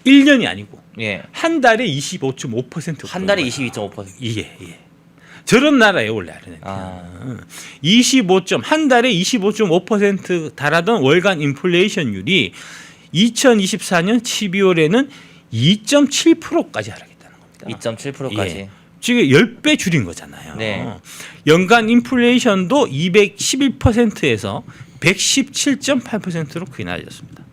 1년이 아니고 예. 한 달에 25.5%. 한 달에 22.5%. 예. 저런 나라예요 원래 아르헨티나. 한 달에 25.5% 달하던 월간 인플레이션율이 2024년 12월에는 2.7%까지 하락했다는 겁니다. 2.7%까지. 예. 지금 10배 줄인 거잖아요. 네. 연간 인플레이션도 211%에서 117.8%로 크게 낮아졌습니다.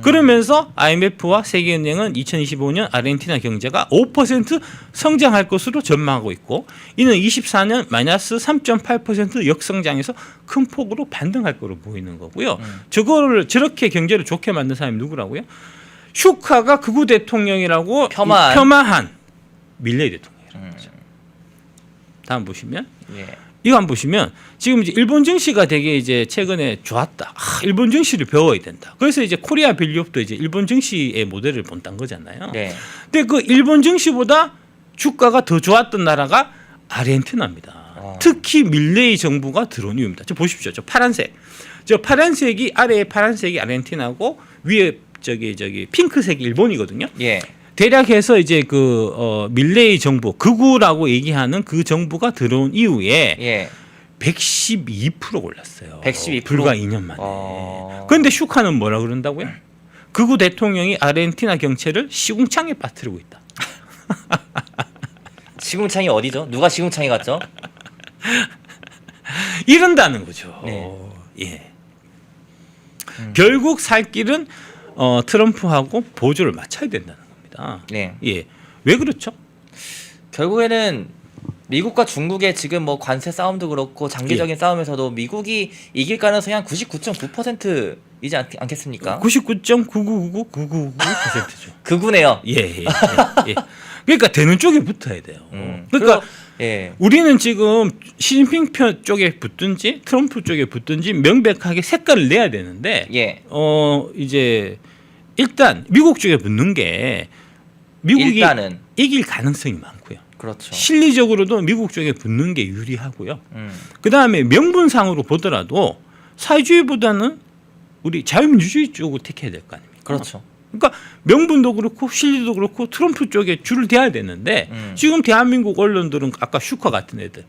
그러면서 IMF와 세계은행은 2025년 아르헨티나 경제가 5% 성장할 것으로 전망하고 있고 이는 24년 마이너스 3.8% 역성장에서 큰 폭으로 반등할 것으로 보이는 거고요. 저거를 저렇게 경제를 좋게 만든 사람이 누구라고요? 슈카가 극우 대통령이라고 폄하한 밀레이 대통령이라는 거죠. 다음 보시면 예. 이거 한번 보시면 지금 이제 일본 증시가 되게 이제 최근에 좋았다. 일본 증시를 배워야 된다. 그래서 이제 코리아 밸류업도 이제 일본 증시의 모델을 본다는 거잖아요. 네. 근데 그 일본 증시보다 주가가 더 좋았던 나라가 아르헨티나입니다. 특히 밀레이 정부가 들어온 이유입니다. 저 보십시오. 저 파란색. 저 파란색이 아래에 파란색이 아르헨티나고 위에 저기 핑크색이 일본이거든요. 예. 대략 해서 이제 그 밀레이 정부 극우라고 얘기하는 그 정부가 들어온 이후에 예. 112% 올랐어요. 112%? 불과 2년 만에. 그런데 슈카는 뭐라 그런다고요? 극우 대통령이 아르헨티나 경제를 시궁창에 빠뜨리고 있다. 시궁창이 어디죠? 누가 시궁창에 갔죠? 이런다는 거죠. 네. 예. 결국 살 길은 트럼프하고 보조를 맞춰야 된다는 겁니다. 네. 예. 왜 그렇죠? 결국에는 미국과 중국의 지금 관세 싸움도 그렇고 장기적인 싸움에서도 미국이 이길 가능성이 한 99.9%이지 않겠습니까? 99.999999%죠. 극우네요. 예. 그러니까 되는 쪽에 붙어야 돼요. 그러니까 예. 우리는 지금 시진핑 편 쪽에 붙든지 트럼프 쪽에 붙든지 명백하게 색깔을 내야 되는데 예. 이제 일단 미국 쪽에 붙는 게 미국이 일단은 이길 가능성이 많고요. 그렇죠. 실리적으로도 미국 쪽에 붙는 게 유리하고요. 그다음에 명분상으로 보더라도 사회주의보다는 우리 자유민주주의 쪽을 택해야 될 거 아닙니까? 그렇죠. 그러니까 명분도 그렇고 실리도 그렇고 트럼프 쪽에 줄을 대야 되는데 지금 대한민국 언론들은 아까 슈커 같은 애들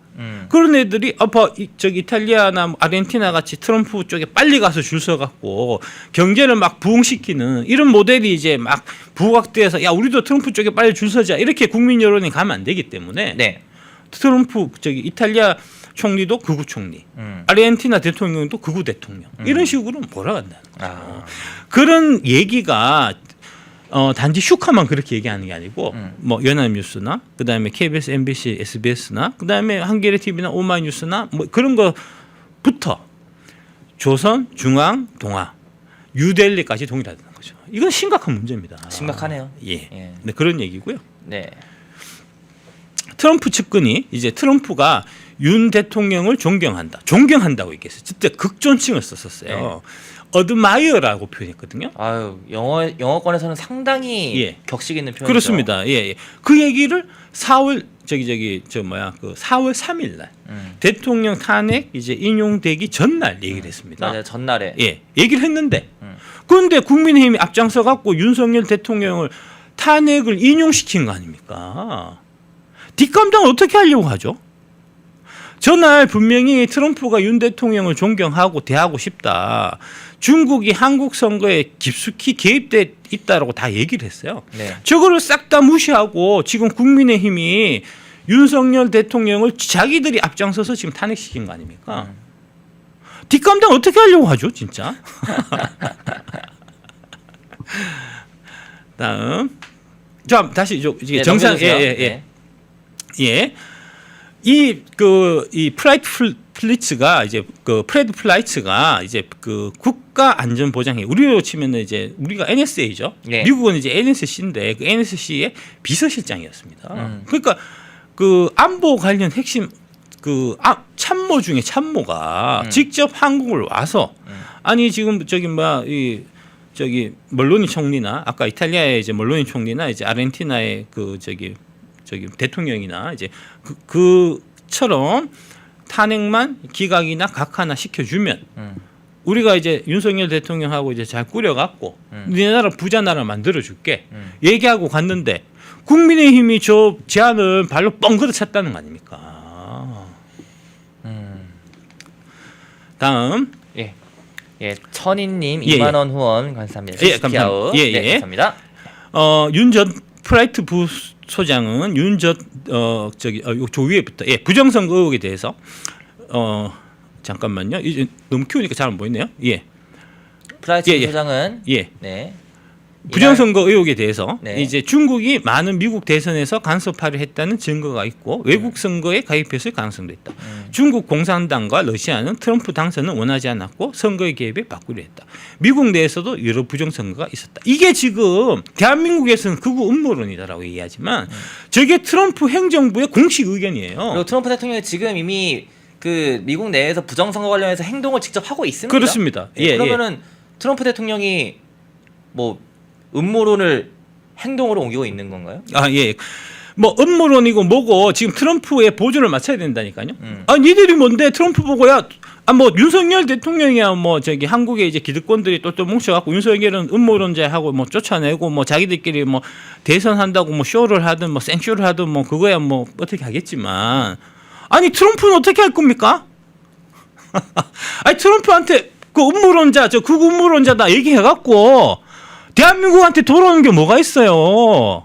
그런 애들이 저기 이탈리아나 아르헨티나 같이 트럼프 쪽에 빨리 가서 줄 서갖고 경제를 막 부흥시키는 이런 모델이 이제 막 부각돼서 야 우리도 트럼프 쪽에 빨리 줄 서자 이렇게 국민 여론이 가면 안 되기 때문에 네. 트럼프 저기 이탈리아 총리도 극우 총리, 아르헨티나 대통령도 극우 대통령 이런 식으로 몰아간다는 거죠. 그런 얘기가 단지 슈카만 그렇게 얘기하는 게 아니고 뭐 연합뉴스나 그다음에 KBS, MBC, SBS나 그다음에 한겨레 TV나 오마이뉴스나 뭐 그런 거부터 조선, 중앙, 동아, 뉴델리까지 동일하다는 거죠. 이건 심각한 문제입니다. 심각하네요. 예. 네, 그런 얘기고요. 네. 트럼프 측근이 이제 트럼프가 윤 대통령을 존경한다고 얘기했어요. 그때 극존칭을 썼었어요. 어드마이어라고 표현했거든요. 아유, 영어권에서는 상당히 예. 격식 있는 표현이죠. 그렇습니다. 예. 그 얘기를 4월 3일 날 대통령 탄핵 이제 인용되기 전날 얘기를 했습니다. 맞아요. 전날에. 예. 얘기를 했는데 그런데 국민의힘이 앞장서 갖고 윤석열 대통령을 탄핵을 인용시킨 거 아닙니까? 뒷감당을 어떻게 하려고 하죠? 전날 분명히 트럼프가 윤 대통령을 존경하고 대하고 싶다. 중국이 한국 선거에 깊숙이 개입돼 있다라고 다 얘기를 했어요. 네. 저거를 싹 다 무시하고 지금 국민의힘이 윤석열 대통령을 자기들이 앞장서서 지금 탄핵시킨 거 아닙니까? 뒷감당 어떻게 하려고 하죠, 진짜? 다음, 자 다시 이게 정상 넘겨주세요. 예. 이 플라이츠가 이제 그 프레드 플라이츠가 이제 그 국가 안전 보장회 우리로 치면은 이제 우리가 NSA죠. 예. 미국은 이제 NSC인데 그 NSC의 비서실장이었습니다. 그러니까 그 안보 관련 핵심 참모 중에 참모가 직접 한국을 와서 아니 지금 멀로니 총리나 아까 이탈리아의 이제 멀로니 총리나 이제 아르헨티나의 대통령이나 이제 그처럼 탄핵만 기각이나 각하나 시켜주면 우리가 이제 윤석열 대통령하고 이제 잘 꾸려갖고 네 나라 부자 나라 만들어줄게 얘기하고 갔는데 국민의힘이 저 제안을 발로 뻥 걷어찼다는 거 아닙니까? 다음 천인님 예, 2만 원 후원 감사합니다. 예, 감사합니다. 예, 예. 네, 감사합니다. 윤 전 프라이트 부소장은 조 위에부터 부정선거 의혹에 대해서 잠깐만요. 이제 너무 키우니까 잘 안 보이네요. 예. 프라이트 소장은 네. 부정선거 의혹에 대해서 네. 이제 중국이 많은 미국 대선에서 간섭하려 했다는 증거가 있고 외국 선거에 가입했을 가능성도 있다. 중국 공산당과 러시아는 트럼프 당선을 원하지 않았고 선거의 개입에 바꾸려 했다. 미국 내에서도 여러 부정선거가 있었다. 이게 지금 대한민국에서는 극우 음모론이다라고 얘기하지만 저게 트럼프 행정부의 공식 의견이에요. 그리고 트럼프 대통령이 지금 이미 그 미국 내에서 부정선거 관련해서 행동을 직접 하고 있습니다. 그렇습니다. 그러면은 트럼프 대통령이 뭐 음모론을 행동으로 옮기고 있는 건가요? 뭐 음모론이고 뭐고 지금 트럼프의 보조를 맞춰야 된다니까요. 니들이 뭔데 트럼프 보고야 뭐 윤석열 대통령이야 뭐 한국에 이제 기득권들이 또 뭉쳐갖고 윤석열은 음모론자하고 뭐 쫓아내고 뭐 자기들끼리 뭐 대선한다고 뭐 쇼를 하든 뭐 생쇼를 하든 뭐 그거야 뭐 어떻게 하겠지만 아니 트럼프는 어떻게 할 겁니까? 아니 트럼프한테 그 음모론자 극우 음모론자다 얘기해갖고 대한민국한테 돌아오는 게 뭐가 있어요?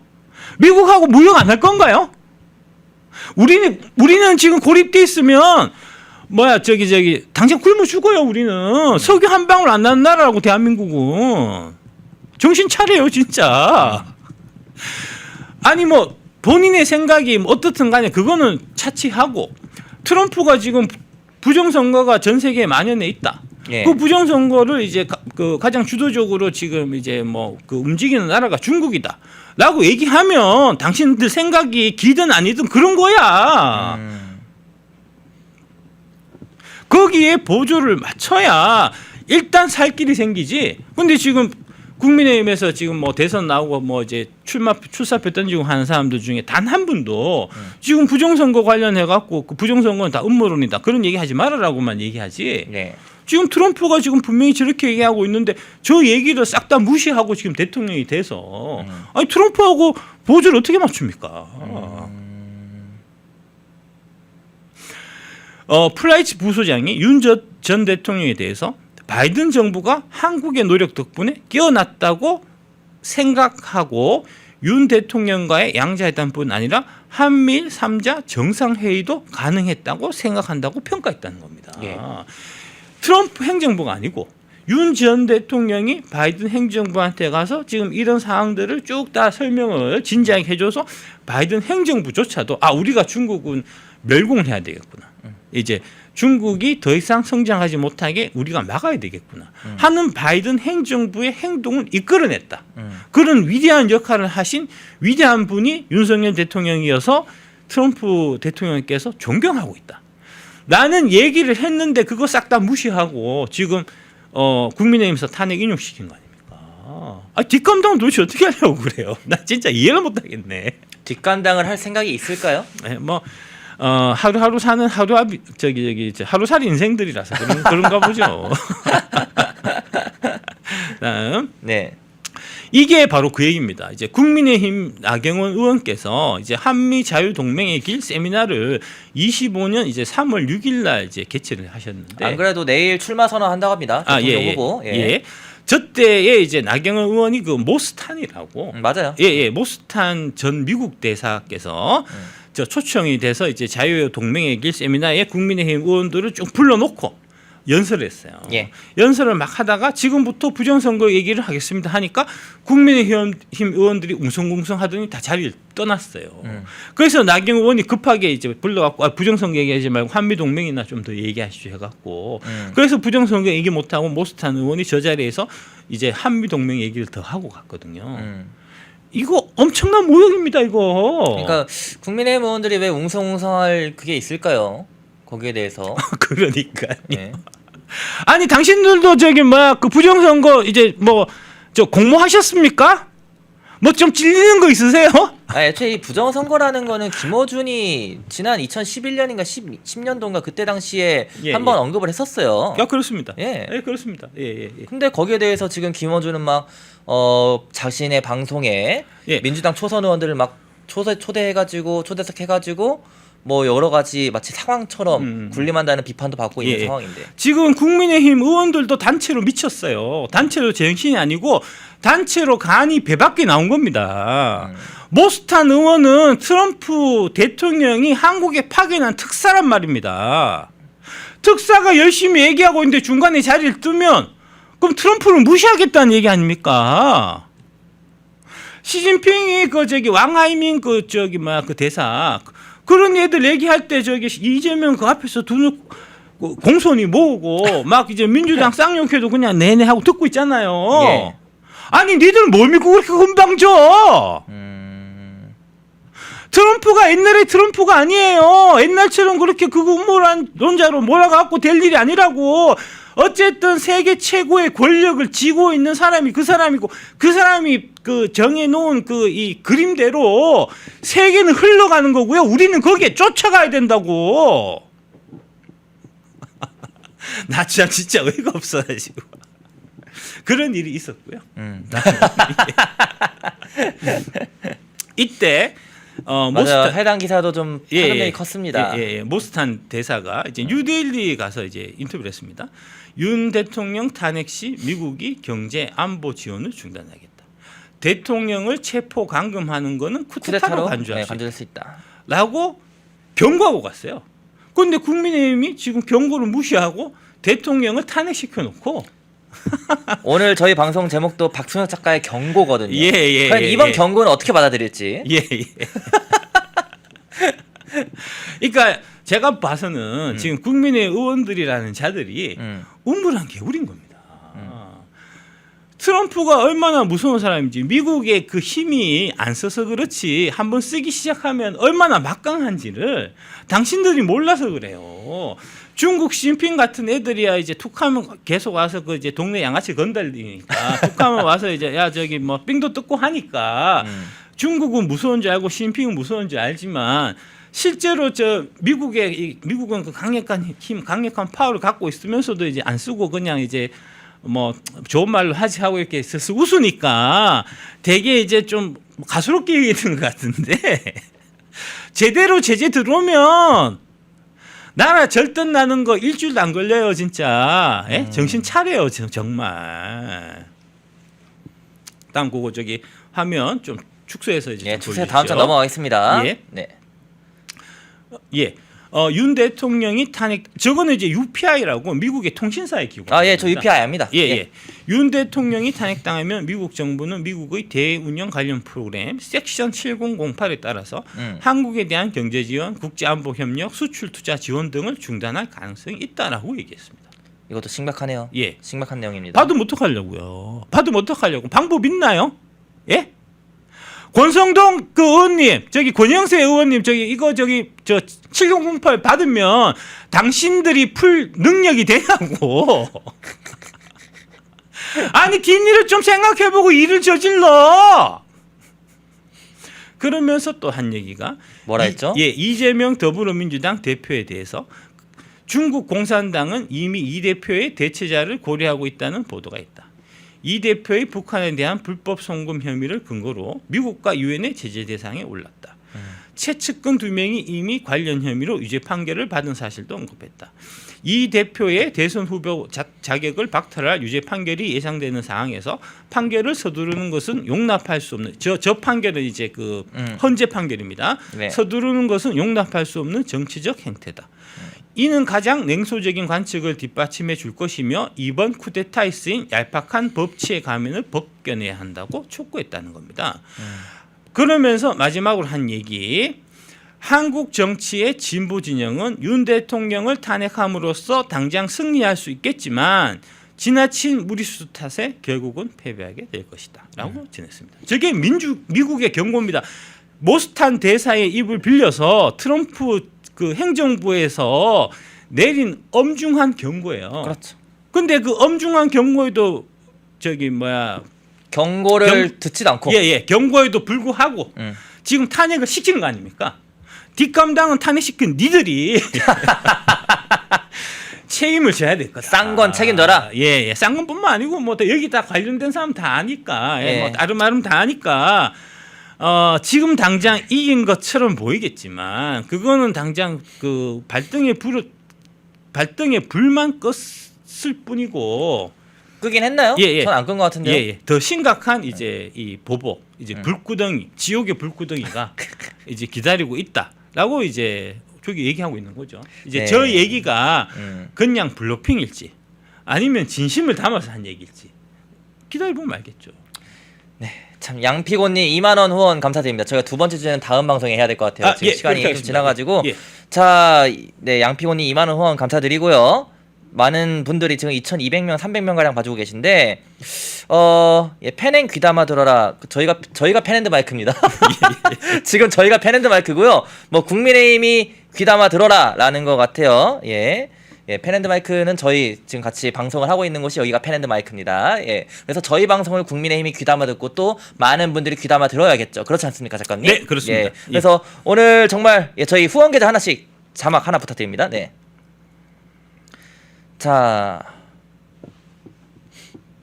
미국하고 무역 안 할 건가요? 우리는 지금 고립돼 있으면 당장 굶어 죽어요. 우리는 석유 한 방울 안 나는 나라라고 대한민국은 정신 차려요 진짜. 아니 뭐 본인의 생각이 뭐 어떻든 간에 그거는 차치하고 트럼프가 지금 부정선거가 전 세계에 만연해 있다. 그 부정선거를 이제 가장 주도적으로 지금 이제 움직이는 나라가 중국이다라고 얘기하면 당신들 생각이 기든 아니든 그런 거야. 거기에 보조를 맞춰야 일단 살 길이 생기지. 근데 지금 국민의힘에서 지금 뭐 대선 나오고 뭐 이제 출사표 던지고 하는 사람들 중에 단 한 분도 지금 부정선거 관련해 갖고 그 부정선거는 다 음모론이다 그런 얘기하지 말아라고만 얘기하지. 지금 트럼프가 지금 분명히 저렇게 얘기하고 있는데 저 얘기를 싹 다 무시하고 지금 대통령이 돼서 아니 트럼프하고 보조를 어떻게 맞춥니까? 플라이츠 부소장이 윤 전 대통령에 대해서 바이든 정부가 한국의 노력 덕분에 깨어났다고 생각하고 윤 대통령과의 양자회담뿐 아니라 한미일 3자 정상회의도 가능했다고 생각한다고 평가했다는 겁니다. 예. 트럼프 행정부가 아니고 윤 전 대통령이 바이든 행정부한테 가서 지금 이런 사항들을 쭉 다 설명을 진지하게 해줘서 바이든 행정부조차도 우리가 중국은 멸공을 해야 되겠구나. 이제 중국이 더 이상 성장하지 못하게 우리가 막아야 되겠구나 하는 바이든 행정부의 행동을 이끌어냈다. 그런 위대한 역할을 하신 위대한 분이 윤석열 대통령이어서 트럼프 대통령께서 존경하고 있다. 나는 얘기를 했는데 그거 싹 다 무시하고 지금 국민의힘에서 탄핵 인용시킨 거 아닙니까? 뒷감당은 도대체 어떻게 하려고 그래요? 나 진짜 이해를 못하겠네. 뒷감당을 할 생각이 있을까요? 네, 하루하루 사는 하루살이 인생들이라서 그런가 보죠. 다음. 네. 이게 바로 그 얘기입니다. 이제 국민의힘 나경원 의원께서 이제 한미 자유 동맹의 길 세미나를 25년 이제 3월 6일 날 이제 개최를 하셨는데 안 그래도 내일 출마 선언한다고 합니다. 대통령 후보. 예. 저 때에 이제 나경원 의원이 그 모스탄이라고 맞아요. 모스탄 전 미국 대사께서 저 초청이 돼서 이제 자유 동맹의 길 세미나에 국민의힘 의원들을 쭉 불러놓고 연설을 했어요. 예. 연설을 막 하다가 지금부터 부정선거 얘기를 하겠습니다 하니까 국민의힘 의원들이 웅성웅성 하더니 다 자리를 떠났어요. 그래서 나경원 의원이 급하게 이제 불러갖고 부정선거 얘기하지 말고 한미동맹이나 좀 더 얘기하시죠 해갖고 그래서 부정선거 얘기 못하고 모스탄 의원이 저 자리에서 이제 한미동맹 얘기를 더 하고 갔거든요. 이거 엄청난 모욕입니다 이거. 그러니까 국민의힘 의원들이 왜 웅성웅성할 그게 있을까요? 거기에 대해서. 그러니까요. 네. 아니 당신들도 그 부정선거 이제 저 공모하셨습니까? 뭐 좀 찔리는 거 있으세요? 애초에 이 부정선거라는 거는 김어준이 지난 2011년인가 10년도인가 그때 당시에 한번 언급을 했었어요. 그렇습니다. 예. 그렇습니다. 예. 근데 거기에 대해서 지금 김어준은 막 자신의 방송에 민주당 초선 의원들을 막 초대석해가지고 뭐 여러 가지 마치 상황처럼 군림한다는 비판도 받고 있는 상황인데 지금 국민의힘 의원들도 단체로 미쳤어요. 단체로 제정신이 아니고 단체로 간이 배 밖에 나온 겁니다. 모스탄 의원은 트럼프 대통령이 한국에 파견한 특사란 말입니다. 특사가 열심히 얘기하고 있는데 중간에 자리를 뜨면 그럼 트럼프를 무시하겠다는 얘기 아닙니까? 시진핑이 왕하이밍 그 대사 그런 애들 얘기할 때 이재명 그 앞에서 공손히 모으고 막 이제 민주당 쌍욕해도 그냥 내내 하고 듣고 있잖아요. 예. 아니 니들 뭘 믿고 그렇게 건방져? 트럼프가 옛날에 트럼프가 아니에요. 옛날처럼 그렇게 음모론자로 몰아갖고 될 일이 아니라고. 어쨌든 세계 최고의 권력을 쥐고 있는 사람이 그 사람이고 그 사람이 정해놓은 이 그림대로 세계는 흘러가는 거고요. 우리는 거기에 쫓아가야 된다고. 나 진짜 어이가 없어가지고 그런 일이 있었고요. 이때 맞아요. 해당 기사도 좀 파급력이 컸습니다. 모스탄 대사가 이제 뉴델리 가서 이제 인터뷰를 했습니다. 윤 대통령 탄핵 시 미국이 경제 안보 지원을 중단하겠다. 대통령을 체포 감금하는 거는 쿠데타로 간주할 수 있다. 라고 경고하고 갔어요. 그런데 국민의힘이 지금 경고를 무시하고 대통령을 탄핵시켜 놓고 오늘 저희 방송 제목도 박순혁 작가의 경고거든요. 과연 이번 경고는 어떻게 받아들일지. 그러니까 제가 봐서는 지금 국민의 의원들이라는 자들이 우물한 개울인 겁니다. 트럼프가 얼마나 무서운 사람인지 미국의 그 힘이 안 써서 그렇지 한번 쓰기 시작하면 얼마나 막강한지를 당신들이 몰라서 그래요. 중국 시진핑 같은 애들이야 이제 툭하면 계속 와서 그 이제 동네 양아치 건달리니까 툭하면 와서 이제 삥도 뜯고 하니까 중국은 무서운 줄 알고 시진핑은 무서운 줄 알지만 실제로 미국은 그 강력한 힘, 강력한 파워를 갖고 있으면서도 이제 안 쓰고 그냥 이제 좋은 말로 하지 하고 이렇게 스스 웃으니까 되게 이제 좀 가소롭게 얘기했던 것 같은데 제대로 제재 들어오면 나라 절단 나는 거 일주일도 안 걸려요 진짜. 정신 차려요 정말. 다음 그거 화면 좀 축소해서 이제 예, 좀 축소 보여주시죠. 다음 장 넘어가겠습니다. 예. 네. 예. 윤 대통령이 탄핵 저거는 이제 UPI라고 미국의 통신사의 기구. 아, 예, 저 UPI 압니다. 예, 예. 윤 대통령이 탄핵당하면 미국 정부는 미국의 대운영 관련 프로그램 섹션 7008에 따라서 한국에 대한 경제 지원, 국제 안보 협력, 수출 투자 지원 등을 중단할 가능성이 있다라고 얘기했습니다. 이것도 심각하네요. 예. 심각한 내용입니다. 받으면 어떡하려고요? 받으면 어떡하려고? 방법 있나요? 예? 권성동 그 의원님, 저기 권영세 의원님, 저기 이거 저기 저 7008 받으면 당신들이 풀 능력이 되냐고. 아니 뒷일을 좀 생각해보고 일을 저질러. 그러면서 또 한 얘기가 뭐라 했죠? 이재명 더불어민주당 대표에 대해서 중국 공산당은 이미 이 대표의 대체자를 고려하고 있다는 보도가 있다. 이 대표의 북한에 대한 불법 송금 혐의를 근거로 미국과 유엔의 제재 대상에 올랐다. 최측근 2명이 이미 관련 혐의로 유죄 판결을 받은 사실도 언급했다. 이 대표의 대선 후보 자격을 박탈할 유죄 판결이 예상되는 상황에서 판결을 서두르는 것은 용납할 수 없는 저 판결은 이제 그 헌재 판결입니다. 네. 서두르는 것은 용납할 수 없는 정치적 행태다. 이는 가장 냉소적인 관측을 뒷받침해 줄 것이며 이번 쿠데타에 쓰인 얄팍한 법치의 가면을 벗겨내야 한다고 촉구했다는 겁니다. 그러면서 마지막으로 한 얘기. 한국 정치의 진보 진영은 윤 대통령을 탄핵함으로써 당장 승리할 수 있겠지만 지나친 무리수 탓에 결국은 패배하게 될 것이다 라고 전했습니다. 저게 미국의 경고입니다. 모스탄 대사의 입을 빌려서 트럼프 그 행정부에서 내린 엄중한 경고예요. 그렇죠. 근데 그 엄중한 경고에도 저기 뭐야 경고를 듣지도 않고. 예, 경고에도 불구하고 지금 탄핵을 시키는 거 아닙니까? 뒷감당은 탄핵시킨 니들이 책임을 져야 될 거다. 싼 건 책임져라. 예, 싼 건뿐만 아니고 뭐 여기 다 관련된 사람 다 아니까, 예. 뭐 아름아름 다 아니까. 지금 당장 이긴 것처럼 보이겠지만 그거는 당장 그 발등에 불만 껐을 뿐이고. 끄긴 했나요? 예. 전 안 끈 것 같은데요. 예. 더 심각한 이제 이 보복, 이제 불구덩이, 지옥의 불구덩이가 이제 기다리고 있다라고 이제 저기 얘기하고 있는 거죠. 이제 네. 저 얘기가 그냥 블러핑일지 아니면 진심을 담아서 한 얘기일지 기다려보면 알겠죠. 참 양피곤님 2만 원 후원 감사드립니다. 저희가 두 번째 주제는 다음 방송에 해야 될 것 같아요. 지금 시간이 그렇게 좀 하겠습니다. 지나가지고 예. 자, 네 양피곤님 2만 원 후원 감사드리고요. 많은 분들이 지금 2,200명, 300명 가량 봐주고 계신데 예, 펜앤 귀담아 들어라. 저희가 펜앤드 마이크입니다. 지금 저희가 펜앤드 마이크고요. 뭐 국민의힘이 귀담아 들어라라는 것 같아요. 예. 예, 펜앤드 마이크는 저희 지금 같이 방송을 하고 있는 곳이 여기가 펜앤드 마이크입니다. 예, 그래서 저희 방송을 국민의힘이 귀담아 듣고 또 많은 분들이 귀담아 들어야겠죠. 그렇지 않습니까, 작가님? 네, 그렇습니다. 예, 그래서 오늘 정말 저희 후원 계좌 하나씩 자막 하나 부탁드립니다. 네. 자,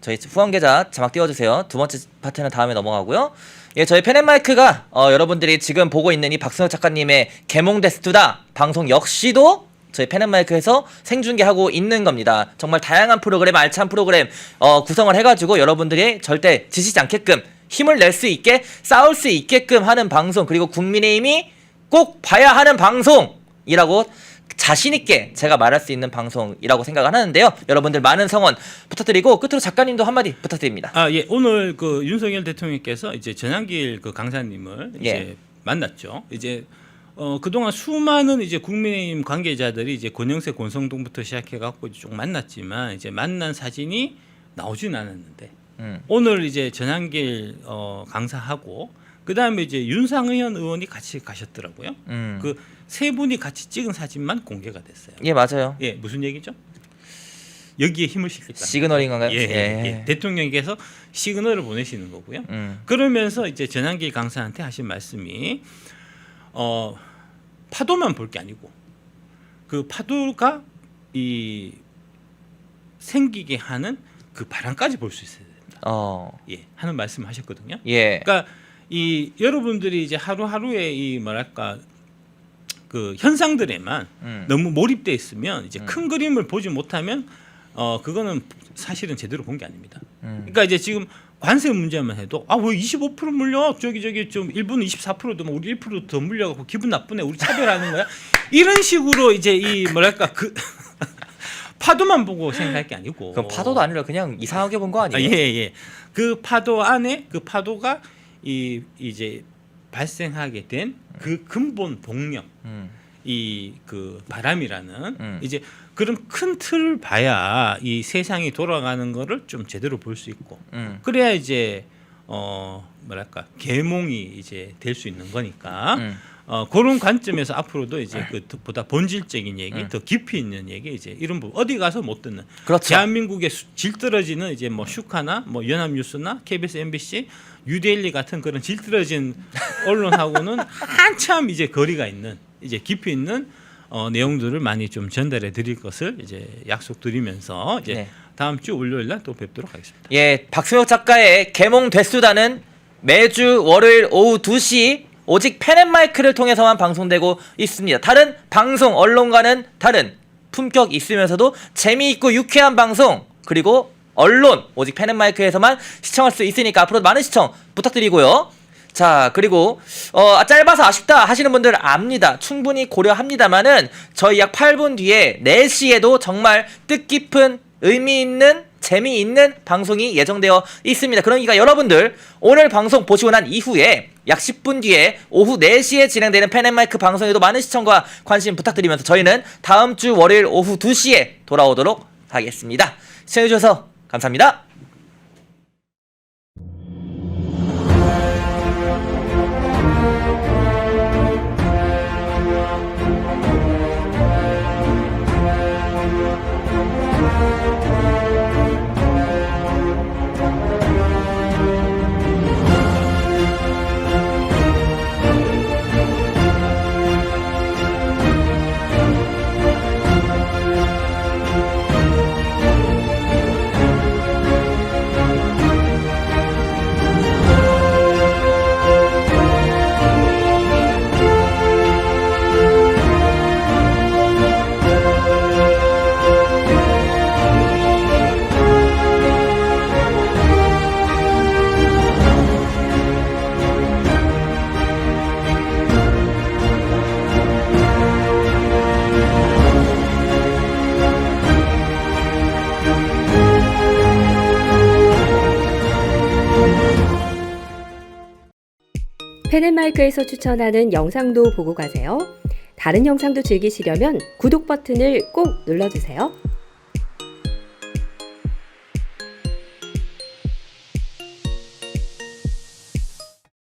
저희 후원 계좌 자막 띄워주세요. 두 번째 파트는 다음에 넘어가고요. 예, 저희 펜앤마이크가 여러분들이 지금 보고 있는 이 박승혁 작가님의 개몽데스투다 방송 역시도 저희 펜앤마이크에서 생중계하고 있는 겁니다. 정말 다양한 프로그램, 알찬 프로그램 구성을 해가지고 여러분들이 절대 지치지 않게끔 힘을 낼 수 있게 싸울 수 있게끔 하는 방송, 그리고 국민의힘이 꼭 봐야 하는 방송이라고 자신있게 제가 말할 수 있는 방송이라고 생각을 하는데요. 여러분들 많은 성원 부탁드리고 끝으로 작가님도 한마디 부탁드립니다. 예, 오늘 그 윤석열 대통령께서 이제 전한길 그 강사님을 예. 이제 만났죠. 이제 그동안 수많은 이제 국민의힘 관계자들이 이제 권영세, 권성동부터 시작해갖고 쭉 만났지만 이제 만난 사진이 나오진 않았는데 오늘 이제 전한길 강사하고 그 다음에 이제 윤상현 의원이 같이 가셨더라고요. 그 세 분이 같이 찍은 사진만 공개가 됐어요. 예, 맞아요. 예, 무슨 얘기죠? 여기에 힘을 실겠다. 시그널인 건가요? 예. 대통령께서 시그널을 보내시는 거고요. 그러면서 이제 전한길 강사한테 하신 말씀이 파도만 볼 게 아니고 그 파도가 이 생기게 하는 그 바람까지 볼 수 있어야 된다. 예, 하는 말씀을 하셨거든요. 예. 그러니까 이 여러분들이 이제 하루하루에 이 뭐랄까 그 현상들에만 너무 몰입돼 있으면 이제 큰 그림을 보지 못하면 그거는 사실은 제대로 본 게 아닙니다. 그러니까 이제 지금 관세 문제만 해도 아 왜 25% 물려? 저기 좀 일본은 24%도 뭐 우리 1% 더 물려갖고 기분 나쁘네. 우리 차별하는 거야? 이런 식으로 이제 이 뭐랄까 그 파도만 보고 생각할 게 아니고. 그럼 파도도 아니라 그냥 이상하게 본 거 아니에요? 예. 그 파도 안에 그 파도가 이제 발생하게 된 그 근본 동력, 이 그 바람이라는 이제 그런 큰 틀을 봐야 이 세상이 돌아가는 거를 좀 제대로 볼 수 있고 그래야 이제 뭐랄까 계몽이 이제 될 수 있는 거니까 그런 관점에서 앞으로도 이제 그 보다 본질적인 얘기, 더 깊이 있는 얘기 이제 이런 부분 어디 가서 못 듣는. 그렇죠. 대한민국의 질 떨어지는 이제 뭐 슈카나 뭐 연합뉴스나 KBS, MBC, 뉴데일리 같은 그런 질 떨어진 언론하고는 한참 이제 거리가 있는 이제 깊이 있는 내용들을 많이 좀 전달해 드릴 것을 이제 약속드리면서 이제 네. 다음 주 월요일 날 또 뵙도록 하겠습니다. 예, 박승혁 작가의 개몽 되수다는 매주 월요일 오후 2시 오직 펜앤마이크를 통해서만 방송되고 있습니다. 다른 방송 언론과는 다른 품격 있으면서도 재미있고 유쾌한 방송 그리고 언론 오직 펜앤마이크에서만 시청할 수 있으니까 앞으로 많은 시청 부탁드리고요. 자, 그리고 짧아서 아쉽다 하시는 분들 압니다. 충분히 고려합니다만은 저희 약 8분 뒤에 4시에도 정말 뜻깊은 의미 있는 재미있는 방송이 예정되어 있습니다. 그러니까 여러분들 오늘 방송 보시고 난 이후에 약 10분 뒤에 오후 4시에 진행되는 펜앤마이크 방송에도 많은 시청과 관심 부탁드리면서 저희는 다음 주 월요일 오후 2시에 돌아오도록 하겠습니다. 시청해주셔서 감사합니다. 펜앤마이크에서 추천하는 영상도 보고 가세요. 다른 영상도 즐기시려면 구독 버튼을 꼭 눌러주세요.